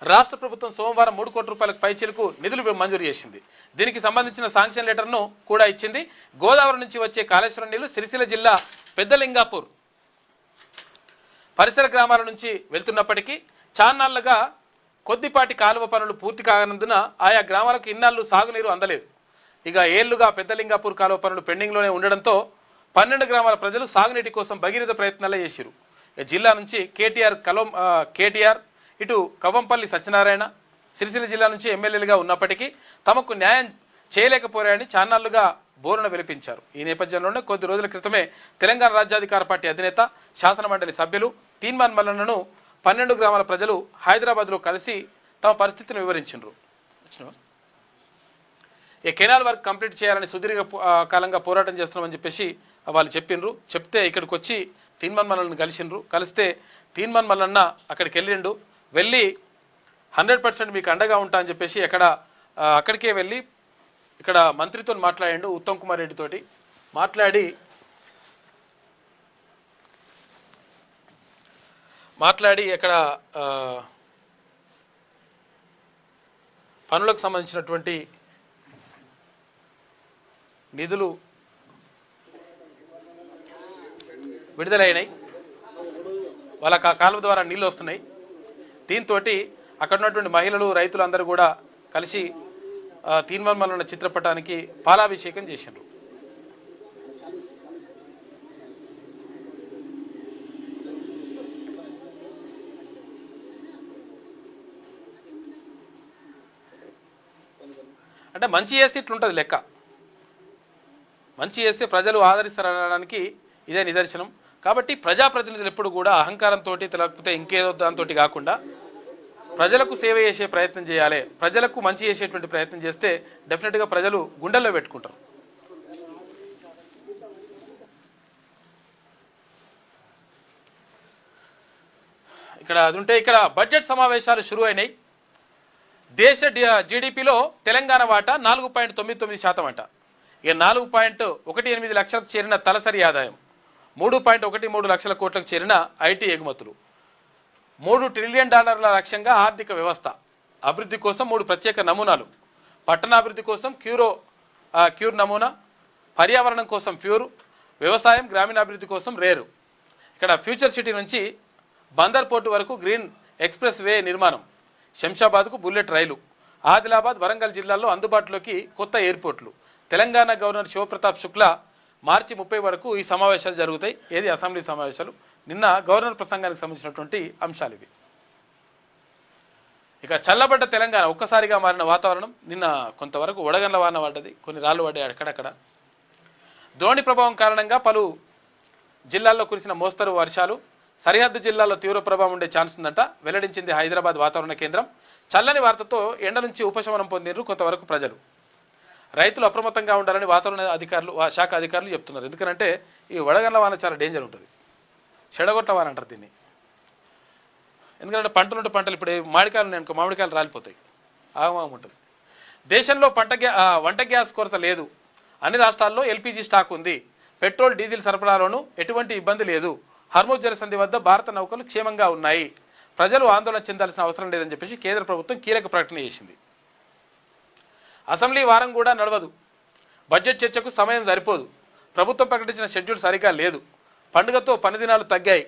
రాష్ట్ర ప్రభుత్వం సోమవారం 3 కోట్ల రూపాయలకు పైచిలకు నిధులు మంజూరు చేసింది. దీనికి సంబంధించిన శాంక్షన్ లెటర్ను కూడా ఇచ్చింది. గోదావరి నుంచి వచ్చే కాళేశ్వరం నీళ్లు సిరిసిల్ల జిల్లా పెద్దలింగాపూర్ పరిసర గ్రామాల నుంచి వెళ్తున్నప్పటికీ చాన్నాళ్లుగా కొద్దిపాటి కాలువ పనులు పూర్తి కానందున ఆయా గ్రామాలకు ఇన్నాళ్లు సాగునీరు అందలేదు. ఇక ఏళ్లుగా పెద్దలింగాపూర్ కాలువ పనులు పెండింగ్లోనే ఉండడంతో 12 గ్రామాల ప్రజలు సాగునీటి కోసం భగీరథ ప్రయత్నాలే చేశారు. జిల్లా నుంచి కేటీఆర్ ఇటు కవ్వంపల్లి సత్యనారాయణ సిరిసిల్ల జిల్లా నుంచి ఎమ్మెల్యేలుగా ఉన్నప్పటికీ తమకు న్యాయం చేయలేకపోయారని చాన్నాళ్లుగా బోరున విలిపించారు. ఈ నేపథ్యంలోనే కొద్ది రోజుల క్రితమే తెలంగాణ రాజ్యాధికార పార్టీ అధినేత, శాసనమండలి సభ్యులు తీన్మాన్ మల్లన్నను 12 గ్రామాల ప్రజలు హైదరాబాద్లో కలిసి తమ పరిస్థితిని వివరించారు. ఈ కెనాల్ వర్క్ కంప్లీట్ చేయాలని సుదీర్ఘ కాలంగా పోరాటం చేస్తున్నామని చెప్పేసి వాళ్ళు చెప్తే ఇక్కడికి వచ్చి తీన్మాన్ మల్లన్నను కలిస్తే తీన్మాన్ మల్లన్న అక్కడికి వెళ్ళి 100% మీకు అండగా ఉంటా అని చెప్పేసి అక్కడికే వెళ్ళి ఇక్కడ మంత్రితో మాట్లాడిండు. ఉత్తమ్ కుమార్ రెడ్డి తోటి మాట్లాడి ఇక్కడ పనులకు సంబంధించినటువంటి నిధులు విడుదలైనాయి. వాళ్ళకి ఆ కాలువ ద్వారా నీళ్ళు వస్తున్నాయి. దీంతో అక్కడ ఉన్నటువంటి మహిళలు, రైతులు అందరూ కూడా కలిసి తీన్మాన్ మల్లన్న చిత్రపటానికి పాలాభిషేకం చేసిండ్రు. అంటే మంచి చేస్తే ఇట్లుంటుంది లెక్క. మంచి చేస్తే ప్రజలు ఆదరిస్తారనడానికి ఇదే నిదర్శనం. కాబట్టి ప్రజాప్రతినిధులు ఎప్పుడు కూడా అహంకారంతో లేకపోతే ఇంకేదో దాంతో కాకుండా ప్రజలకు సేవ చేసే ప్రయత్నం చేయాలి, ప్రజలకు మంచి చేసేటువంటి ప్రయత్నం చేస్తే డెఫినెట్గా ప్రజలు గుండెల్లో పెట్టుకుంటారు. ఇక్కడ అది ఉంటే ఇక్కడ బడ్జెట్ సమావేశాలు షురూ అయినాయి. దేశ జీడిపిలో తెలంగాణ వాటా 4.99% అంట. ఇక 4.18 లక్షలకు చేరిన తలసరి ఆదాయం, 3.13 లక్షల కోట్లకు చేరిన ఐటీ ఎగుమతులు, $3 ట్రిలియన్ లక్ష్యంగా ఆర్థిక వ్యవస్థ అభివృద్ధి కోసం 3 ప్రత్యేక నమూనాలు, పట్టణాభివృద్ధి కోసం క్యూర్ నమూనా, పర్యావరణం కోసం ప్యూర్, వ్యవసాయం గ్రామీణాభివృద్ధి కోసం రేరు. ఇక్కడ ఫ్యూచర్ సిటీ నుంచి బందర్ పోర్టు వరకు గ్రీన్ ఎక్స్ప్రెస్ వే నిర్మాణం, శంషాబాద్కు బుల్లెట్ రైలు, ఆదిలాబాద్ వరంగల్ జిల్లాల్లో అందుబాటులోకి కొత్త ఎయిర్పోర్ట్లు. తెలంగాణ గవర్నర్ శివప్రతాప్ శుక్లా మార్చి 30 వరకు ఈ సమావేశాలు జరుగుతాయి. ఏది అసెంబ్లీ సమావేశాలు. నిన్న గవర్నర్ ప్రసంగానికి సంబంధించినటువంటి అంశాలు ఇవి. ఇక చల్లబడ్డ తెలంగాణ, ఒక్కసారిగా మారిన వాతావరణం. నిన్న కొంతవరకు వడగండ్ల వాన పడ్డది, కొన్ని రాళ్లు పడ్డాయి అక్కడక్కడ. ద్రోణి ప్రభావం కారణంగా పలు జిల్లాల్లో కురిసిన మోస్తరు వర్షాలు, సరిహద్దు జిల్లాల్లో తీవ్ర ప్రభావం ఉండే ఛాన్స్ ఉందంట వెల్లడించింది హైదరాబాద్ వాతావరణ కేంద్రం. చల్లని వార్తతో ఎండ నుంచి ఉపశమనం పొందినారు కొంతవరకు ప్రజలు. రైతులు అప్రమత్తంగా ఉండాలని వాతావరణ శాఖ అధికారులు చెప్తున్నారు. ఎందుకంటే ఈ వడగండ్ల వాన చాలా డేంజర్ ఉంటుంది, చెడగొట్ల వాన అంటారు దీన్ని. ఎందుకంటే పంటలు ఇప్పుడు మామిడికాయలు ఉన్నాయి అనుకో, మామిడికాయలు రాలిపోతాయి, ఆగమాగం ఉంటుంది. దేశంలో వంట గ్యాస్ కొరత లేదు, అన్ని రాష్ట్రాల్లో ఎల్పీజీ స్టాక్ ఉంది, పెట్రోల్ డీజిల్ సరఫరాలోనూ ఎటువంటి ఇబ్బంది లేదు, హర్మూజ్ జలసంధి వద్ద భారత నౌకలు క్షేమంగా ఉన్నాయి, ప్రజలు ఆందోళన చెందాల్సిన అవసరం లేదని చెప్పేసి కేంద్ర ప్రభుత్వం కీలక ప్రకటన చేసింది. అసెంబ్లీ వారం కూడా నడవదు, బడ్జెట్ చర్చకు సమయం సరిపోదు, ప్రభుత్వం ప్రకటించిన షెడ్యూల్ సరిగా లేదు, పండుగతో పని దినాలు తగ్గాయి,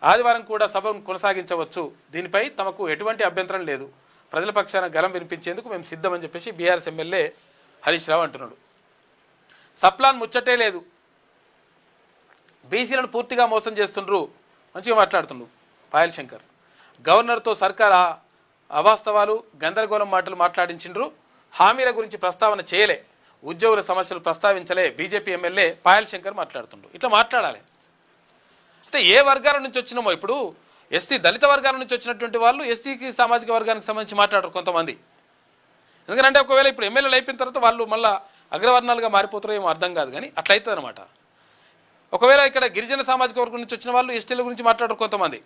ఆదివారం కూడా సభను కొనసాగించవచ్చు, దీనిపై తమకు ఎటువంటి అభ్యంతరం లేదు, ప్రజల పక్షాన గలం వినిపించేందుకు మేము సిద్ధమని చెప్పేసి బీఆర్ఎస్ ఎమ్మెల్యే హరీష్ రావు అంటున్నాడు. సప్లాన్ ముచ్చటే లేదు, బీసీలను పూర్తిగా మోసం చేస్తుండ్రు, మంచిగా మాట్లాడుతుండ్రు పాయల్ శంకర్. గవర్నర్తో సర్కార్ అవాస్తవాలు గందరగోళం మాటలు మాట్లాడించిండ్రు, హామీల గురించి ప్రస్తావన చేయలే, ఉద్యోగుల సమస్యలు ప్రస్తావించలే, బీజేపీ ఎమ్మెల్యే పాయల్ శంకర్ మాట్లాడుతుండ్రు. ఇట్లా మాట్లాడాలి. అయితే ఏ వర్గాల నుంచి వచ్చినామో, ఇప్పుడు ఎస్టీ దళిత వర్గాల నుంచి వచ్చినటువంటి వాళ్ళు ఎస్టీకి సామాజిక వర్గానికి సంబంధించి మాట్లాడరు కొంతమంది. ఎందుకంటే ఒకవేళ ఇప్పుడు ఎమ్మెల్యేలు అయిపోయిన తర్వాత వాళ్ళు మళ్ళీ అగ్రవర్ణాలుగా మారిపోతారో ఏమో అర్థం కాదు, కానీ అట్లా అవుతుంది అనమాట. ఒకవేళ ఇక్కడ గిరిజన సామాజిక వర్గం నుంచి వచ్చిన వాళ్ళు ఎస్టీల గురించి మాట్లాడరు కొంతమంది,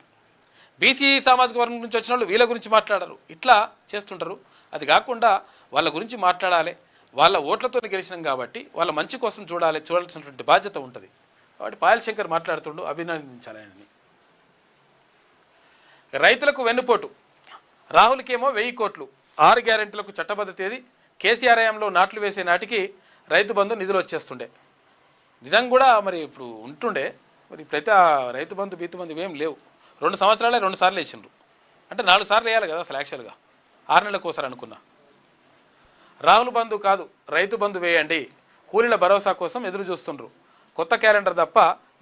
బీసీ సామాజిక వర్గం నుంచి వచ్చిన వాళ్ళు వీళ్ళ గురించి మాట్లాడరు, ఇట్లా చేస్తుంటారు. అది కాకుండా వాళ్ళ గురించి మాట్లాడాలి, వాళ్ళ ఓట్లతో గెలిచినాం కాబట్టి వాళ్ళ మంచి కోసం చూడాల్సినటువంటి బాధ్యత ఉంటుంది. కాబట్టి పాయల్ శంకర్ మాట్లాడుతుండు, అభినందించాలని. రైతులకు వెన్నుపోటు, రాహుల్కేమో 1000 కోట్లు, 6 గ్యారెంటీలకు చట్టబద్ధ తేదీ, కేసీఆర్ హయాంలో నాట్లు వేసే నాటికి రైతు బంధు నిధులు వచ్చేస్తుండే. నిజం కూడా మరి ఇప్పుడు ఉంటుండే, మరి ఇప్పుడైతే ఆ రైతు బంధు బీతు బంధు ఏం లేవు. 2 సంవత్సరాలే 2 సార్లు వేసిండ్రు, అంటే 4 సార్లు వేయాలి కదా అసలు యాక్చువల్గా, 6 నెలలకు ఒకసారి అనుకున్నా. రాహుల్ బంధు కాదు, రైతు బంధు వేయండి, కూలీల భరోసా కోసం ఎదురు చూస్తుండ్రు, కొత్త క్యాలెండర్ తప్ప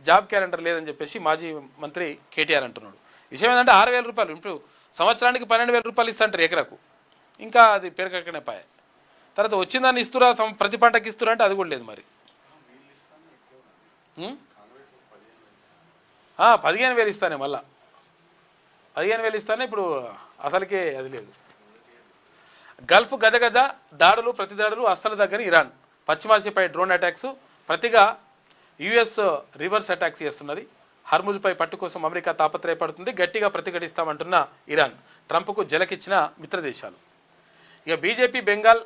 జాబ్ క్యాలెండర్ లేదని చెప్పేసి మాజీ మంత్రి కేటీఆర్ అంటున్నాడు. విషయం ఏంటంటే 6,000 రూపాయలు, ఇప్పుడు సంవత్సరానికి 12,000 రూపాయలు ఇస్తాంటారు ఎకరకు, ఇంకా అది పెరగకనే పాయ. తర్వాత వచ్చిందాన్ని ఇస్తురా, ప్రతి పంటకి ఇస్తురా అంటే అది కూడా లేదు. మరి 15,000 ఇస్తానే, మళ్ళా 15,000 ఇస్తానే, ఇప్పుడు అసలుకే అది లేదు. గల్ఫ్ గజగజ దాడులు ప్రతిదాడులు అస్సలు దగ్గర ఇరాన్, పశ్చిమాసియాపై డ్రోన్ అటాక్స్, ప్రతిగా యుఎస్ రివర్స్ అటాక్స్ చేస్తున్నది, హర్ముజ్పై పట్టు కోసం అమెరికా తాపత్రయపడుతుంది, గట్టిగా ప్రతిఘటిస్తామంటున్న ఇరాన్, ట్రంప్కు జలకిచ్చిన మిత్రదేశాలు. ఇక బీజేపీ బెంగాల్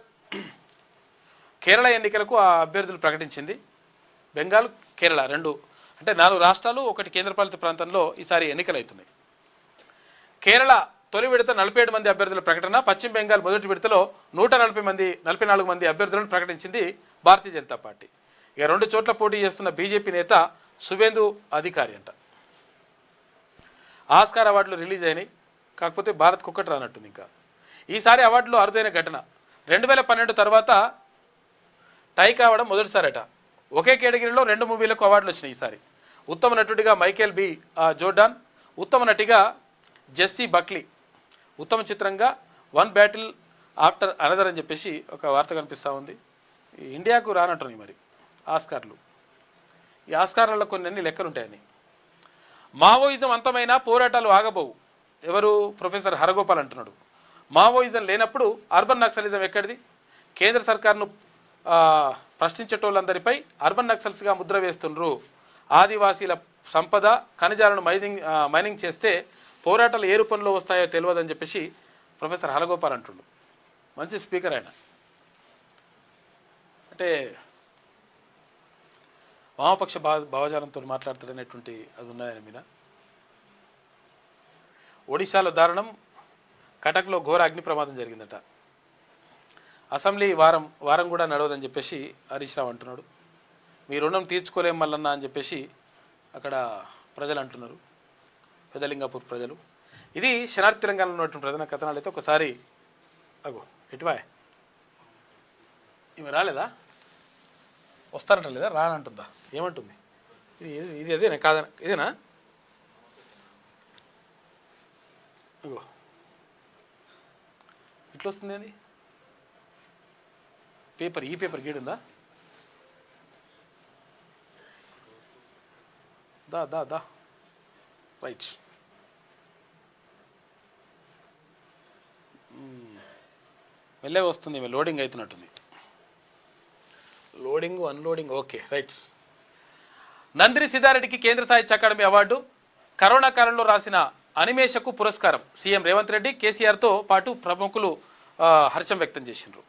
కేరళ ఎన్నికలకు ఆ అభ్యర్థులు ప్రకటించింది. బెంగాల్ కేరళ 2 అంటే 4 రాష్ట్రాలు, 1 కేంద్రపాలిత ప్రాంతంలో ఈసారి ఎన్నికలు అవుతున్నాయి. కేరళ తొలి విడత 47 మంది అభ్యర్థుల ప్రకటన, పశ్చిమ బెంగాల్ మొదటి విడతలో 144 మంది అభ్యర్థులను ప్రకటించింది భారతీయ జనతా పార్టీ. ఇక 2 చోట్ల పోటీ చేస్తున్న బీజేపీ నేత సువేందు అధికారి అంట. ఆస్కార్ అవార్డులు రిలీజ్ అయినాయి, కాకపోతే భారత్కు ఒక్కటి రానట్టుంది. ఇంకా ఈసారి అవార్డులు అరుదైన ఘటన, 2012 తర్వాత టై కావడం మొదటిసారట. ఒకే కేటగిరీలో 2 మూవీలకు అవార్డులు వచ్చినాయి ఈసారి. ఉత్తమ నటుడిగా మైకేల్ బి జోర్డాన్, ఉత్తమ నటిగా జెస్సీ బక్లీ, ఉత్తమ చిత్రంగా 1 బ్యాటిల్ ఆఫ్టర్ అనదర్ అని చెప్పేసి ఒక వార్త కనిపిస్తూ ఉంది. ఇండియాకు రానట్టున్నాయి మరి. ఆస్కార్లు. ఈ ఆస్కారాల్లో కొన్ని లెక్కలు ఉంటాయని. మావోయిజం అంతమైనా పోరాటాలు ఆగబోవు. ఎవరు? ప్రొఫెసర్ హరగోపాల్ అంటున్నాడు. మావోయిజం లేనప్పుడు అర్బన్ నక్సలిజం ఎక్కడిది? కేంద్ర సర్కార్ను ప్రశ్నించేటోళ్ళందరిపై అర్బన్ నక్సల్స్గా ముద్ర వేస్తుండ్రు. ఆదివాసీల సంపద ఖనిజాలను మైనింగ్ చేస్తే పోరాటాలు ఏ రూపంలో వస్తాయో తెలియదని చెప్పేసి ప్రొఫెసర్ హరగోపాల్ అంటుండు. మంచి స్పీకర్ ఆయన. అంటే వామపక్ష భావజాలంతో మాట్లాడుతాడనేటువంటి అది ఉన్నాయన మీద. ఒడిశాలో దారుణం, కటక్లో ఘోర అగ్ని ప్రమాదం జరిగిందట. అసెంబ్లీ వారం కూడా నడవదని చెప్పేసి హరీష్ రావు అంటున్నాడు. మీ రుణం తీర్చుకోలేం మల్లన్న అని చెప్పేసి అక్కడ ప్రజలు అంటున్నారు, పెదలింగాపూర్ ప్రజలు. ఇది శనార్థి తెలంగాణలో ఉన్నటువంటి ప్రధాన కథనాలు. అయితే ఒకసారి అగో ఎటువా ఈమె రాలేదా? వస్తారట లేదా? రానంటుందా? ఏమంటుంది? ఇది అదేనా కాదనా? ఇదేనా? అగో ఇట్లా వస్తుంది అది పేపర్. ఈ పేపర్ గీడుందా? దా దా దా రైట్. మెల్లగా వస్తుంది, లోడింగ్ అవుతున్నట్టుంది. Loading unloading. Okay right. Nandini సిద్ధారెడ్డికి కేంద్ర సాహిత్య అకాడమీ అవార్డు. కరోనా కాలంలో రాసిన అనిమేషకు పురస్కారం. సీఎం రేవంత్ రెడ్డి, కేసీఆర్తో పాటు ప్రముఖులు హర్షం వ్యక్తం చేసిండ్రు.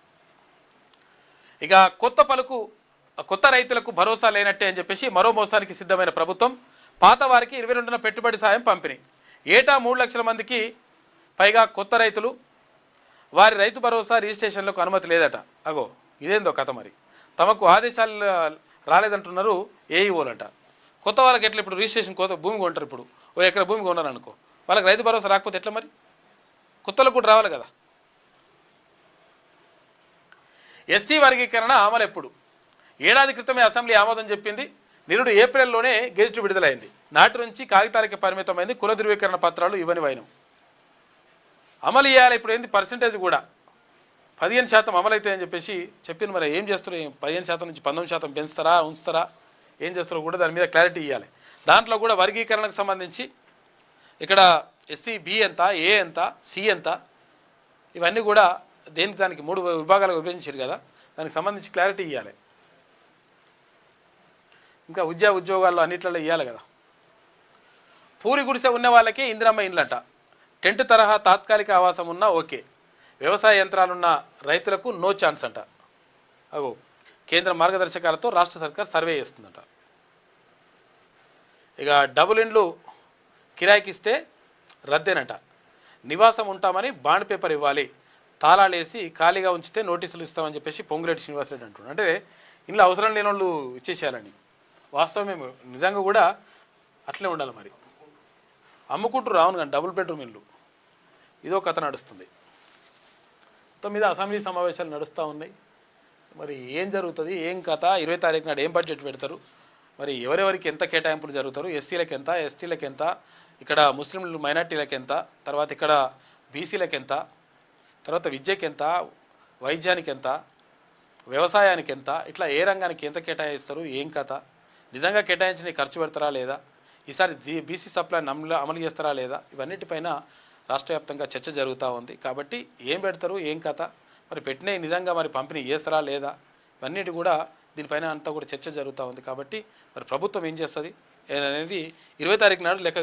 ఇక కొత్త రైతులకు భరోసా లేనట్టే అని చెప్పేసి మరో మోసానికి సిద్ధమైన ప్రభుత్వం. పాత వారికి 22న పెట్టుబడి సాయం పంపిణీ. ఏటా 3 లక్షల మందికి పైగా కొత్త రైతులు. వారి రైతు భరోసా రిజిస్ట్రేషన్లకు అనుమతి లేదట. అగో ఇదేందో కథ మరి. తమకు ఆదేశాలు రాలేదంటున్నారు ఏఈఓలంట. కొత్త వాళ్ళకి ఎట్లా ఇప్పుడు రిజిస్ట్రేషన్ కొత్త భూమి కొంటారు. ఇప్పుడు 1 ఎకరా భూమి కొన్నారనుకో, వాళ్ళకి రైతు భరోసా రాకపోతే ఎట్లా మరి? కొత్తలకు కూడా రావాలి కదా. ఎస్సీ వర్గీకరణ అమలు ఎప్పుడు? ఏడాది క్రితమే అసెంబ్లీ ఆమోదం చెప్పింది. నిరుడు ఏప్రిల్లోనే గెజిట్ విడుదలైంది. నాటి నుంచి కాగితాలకి పరిమితమైంది. కుల ధృవీకరణ పత్రాలు ఇవ్వని వైనం. అమలు చేయాలి. ఇప్పుడు ఏంది పర్సెంటేజ్ కూడా 15% అమలు అవుతాయని చెప్పేసి చెప్పింది. మరి ఏం చేస్తారు? 15% నుంచి 19% పెంచుతారా, ఉంచుతారా, ఏం చేస్తారో కూడా దాని మీద క్లారిటీ ఇవ్వాలి. దాంట్లో కూడా వర్గీకరణకు సంబంధించి ఇక్కడ ఎస్సీ బి ఎంత, ఏ ఎంత, సి ఎంత, ఇవన్నీ కూడా దేనికి దానికి 3 విభాగాలకు విభజించారు కదా, దానికి సంబంధించి క్లారిటీ ఇవ్వాలి. ఇంకా ఉద్యోగాల్లో అన్నిట్లలో ఇవ్వాలి కదా. పూరి గుడిసె ఉన్న వాళ్ళకి ఇందిరమ్మ ఇండ్లంట. టెంట్ తరహా తాత్కాలిక ఆవాసం ఉన్నా ఓకే. వ్యవసాయ యంత్రాలున్న రైతులకు నో ఛాన్స్ అంట. అగో కేంద్ర మార్గదర్శకాలతో రాష్ట్ర సర్కార్ సర్వే చేస్తుందట. ఇక డబుల్ ఇండ్లు కిరాయికిస్తే రద్దేనట. నివాసం ఉంటామని బాండ్ పేపర్ ఇవ్వాలి. తాళాలేసి ఖాళీగా ఉంచితే నోటీసులు ఇస్తామని చెప్పేసి పొంగులేటి శ్రీనివాసరెడ్డి అంటున్నాడు. అంటే ఇంట్లో అవసరం లేని వాళ్ళు ఇచ్చేసేయాలని. వాస్తవమే, నిజంగా కూడా అట్లే ఉండాలి. మరి అమ్ముకుంటూ రావును కానీ డబుల్ బెడ్రూమ్ ఇల్లు. ఇదో కథ నడుస్తుంది. మొత్తం మీద అసెంబ్లీ సమావేశాలు నడుస్తూ ఉన్నాయి. మరి ఏం జరుగుతుంది, ఏం కథ? 20 తారీఖు నాడు ఏం బడ్జెట్ పెడతారు, మరి ఎవరెవరికి ఎంత కేటాయింపులు జరుగుతారు, ఎస్సీలకు ఎంత, ఎస్టీలకు ఎంత, ఇక్కడ ముస్లిం మైనార్టీలకు ఎంత, తర్వాత ఇక్కడ బీసీలకు ఎంత, తర్వాత విద్యకి ఎంత, వైద్యానికి ఎంత, వ్యవసాయానికి ఎంత, ఇట్లా ఏ రంగానికి ఎంత కేటాయిస్తారు, ఏం కథ? నిజంగా కేటాయించిన ఖర్చు పెడతారా లేదా, ఈసారి బీసీ సప్లైని అమలు చేస్తారా లేదా, ఇవన్నిటిపైన రాష్ట్ర వ్యాప్తంగా చర్చ జరుగుతూ ఉంది. కాబట్టి ఏం పెడతారు, ఏం కథ, మరి పెట్టినవి నిజంగా మరి పంపిణీ చేస్తారా లేదా, ఇవన్నిటి కూడా దీనిపైన అంతా కూడా చర్చ జరుగుతూ ఉంది. కాబట్టి మరి ప్రభుత్వం ఏం చేస్తుంది అనేది 20 తారీఖు నాడు లెక్క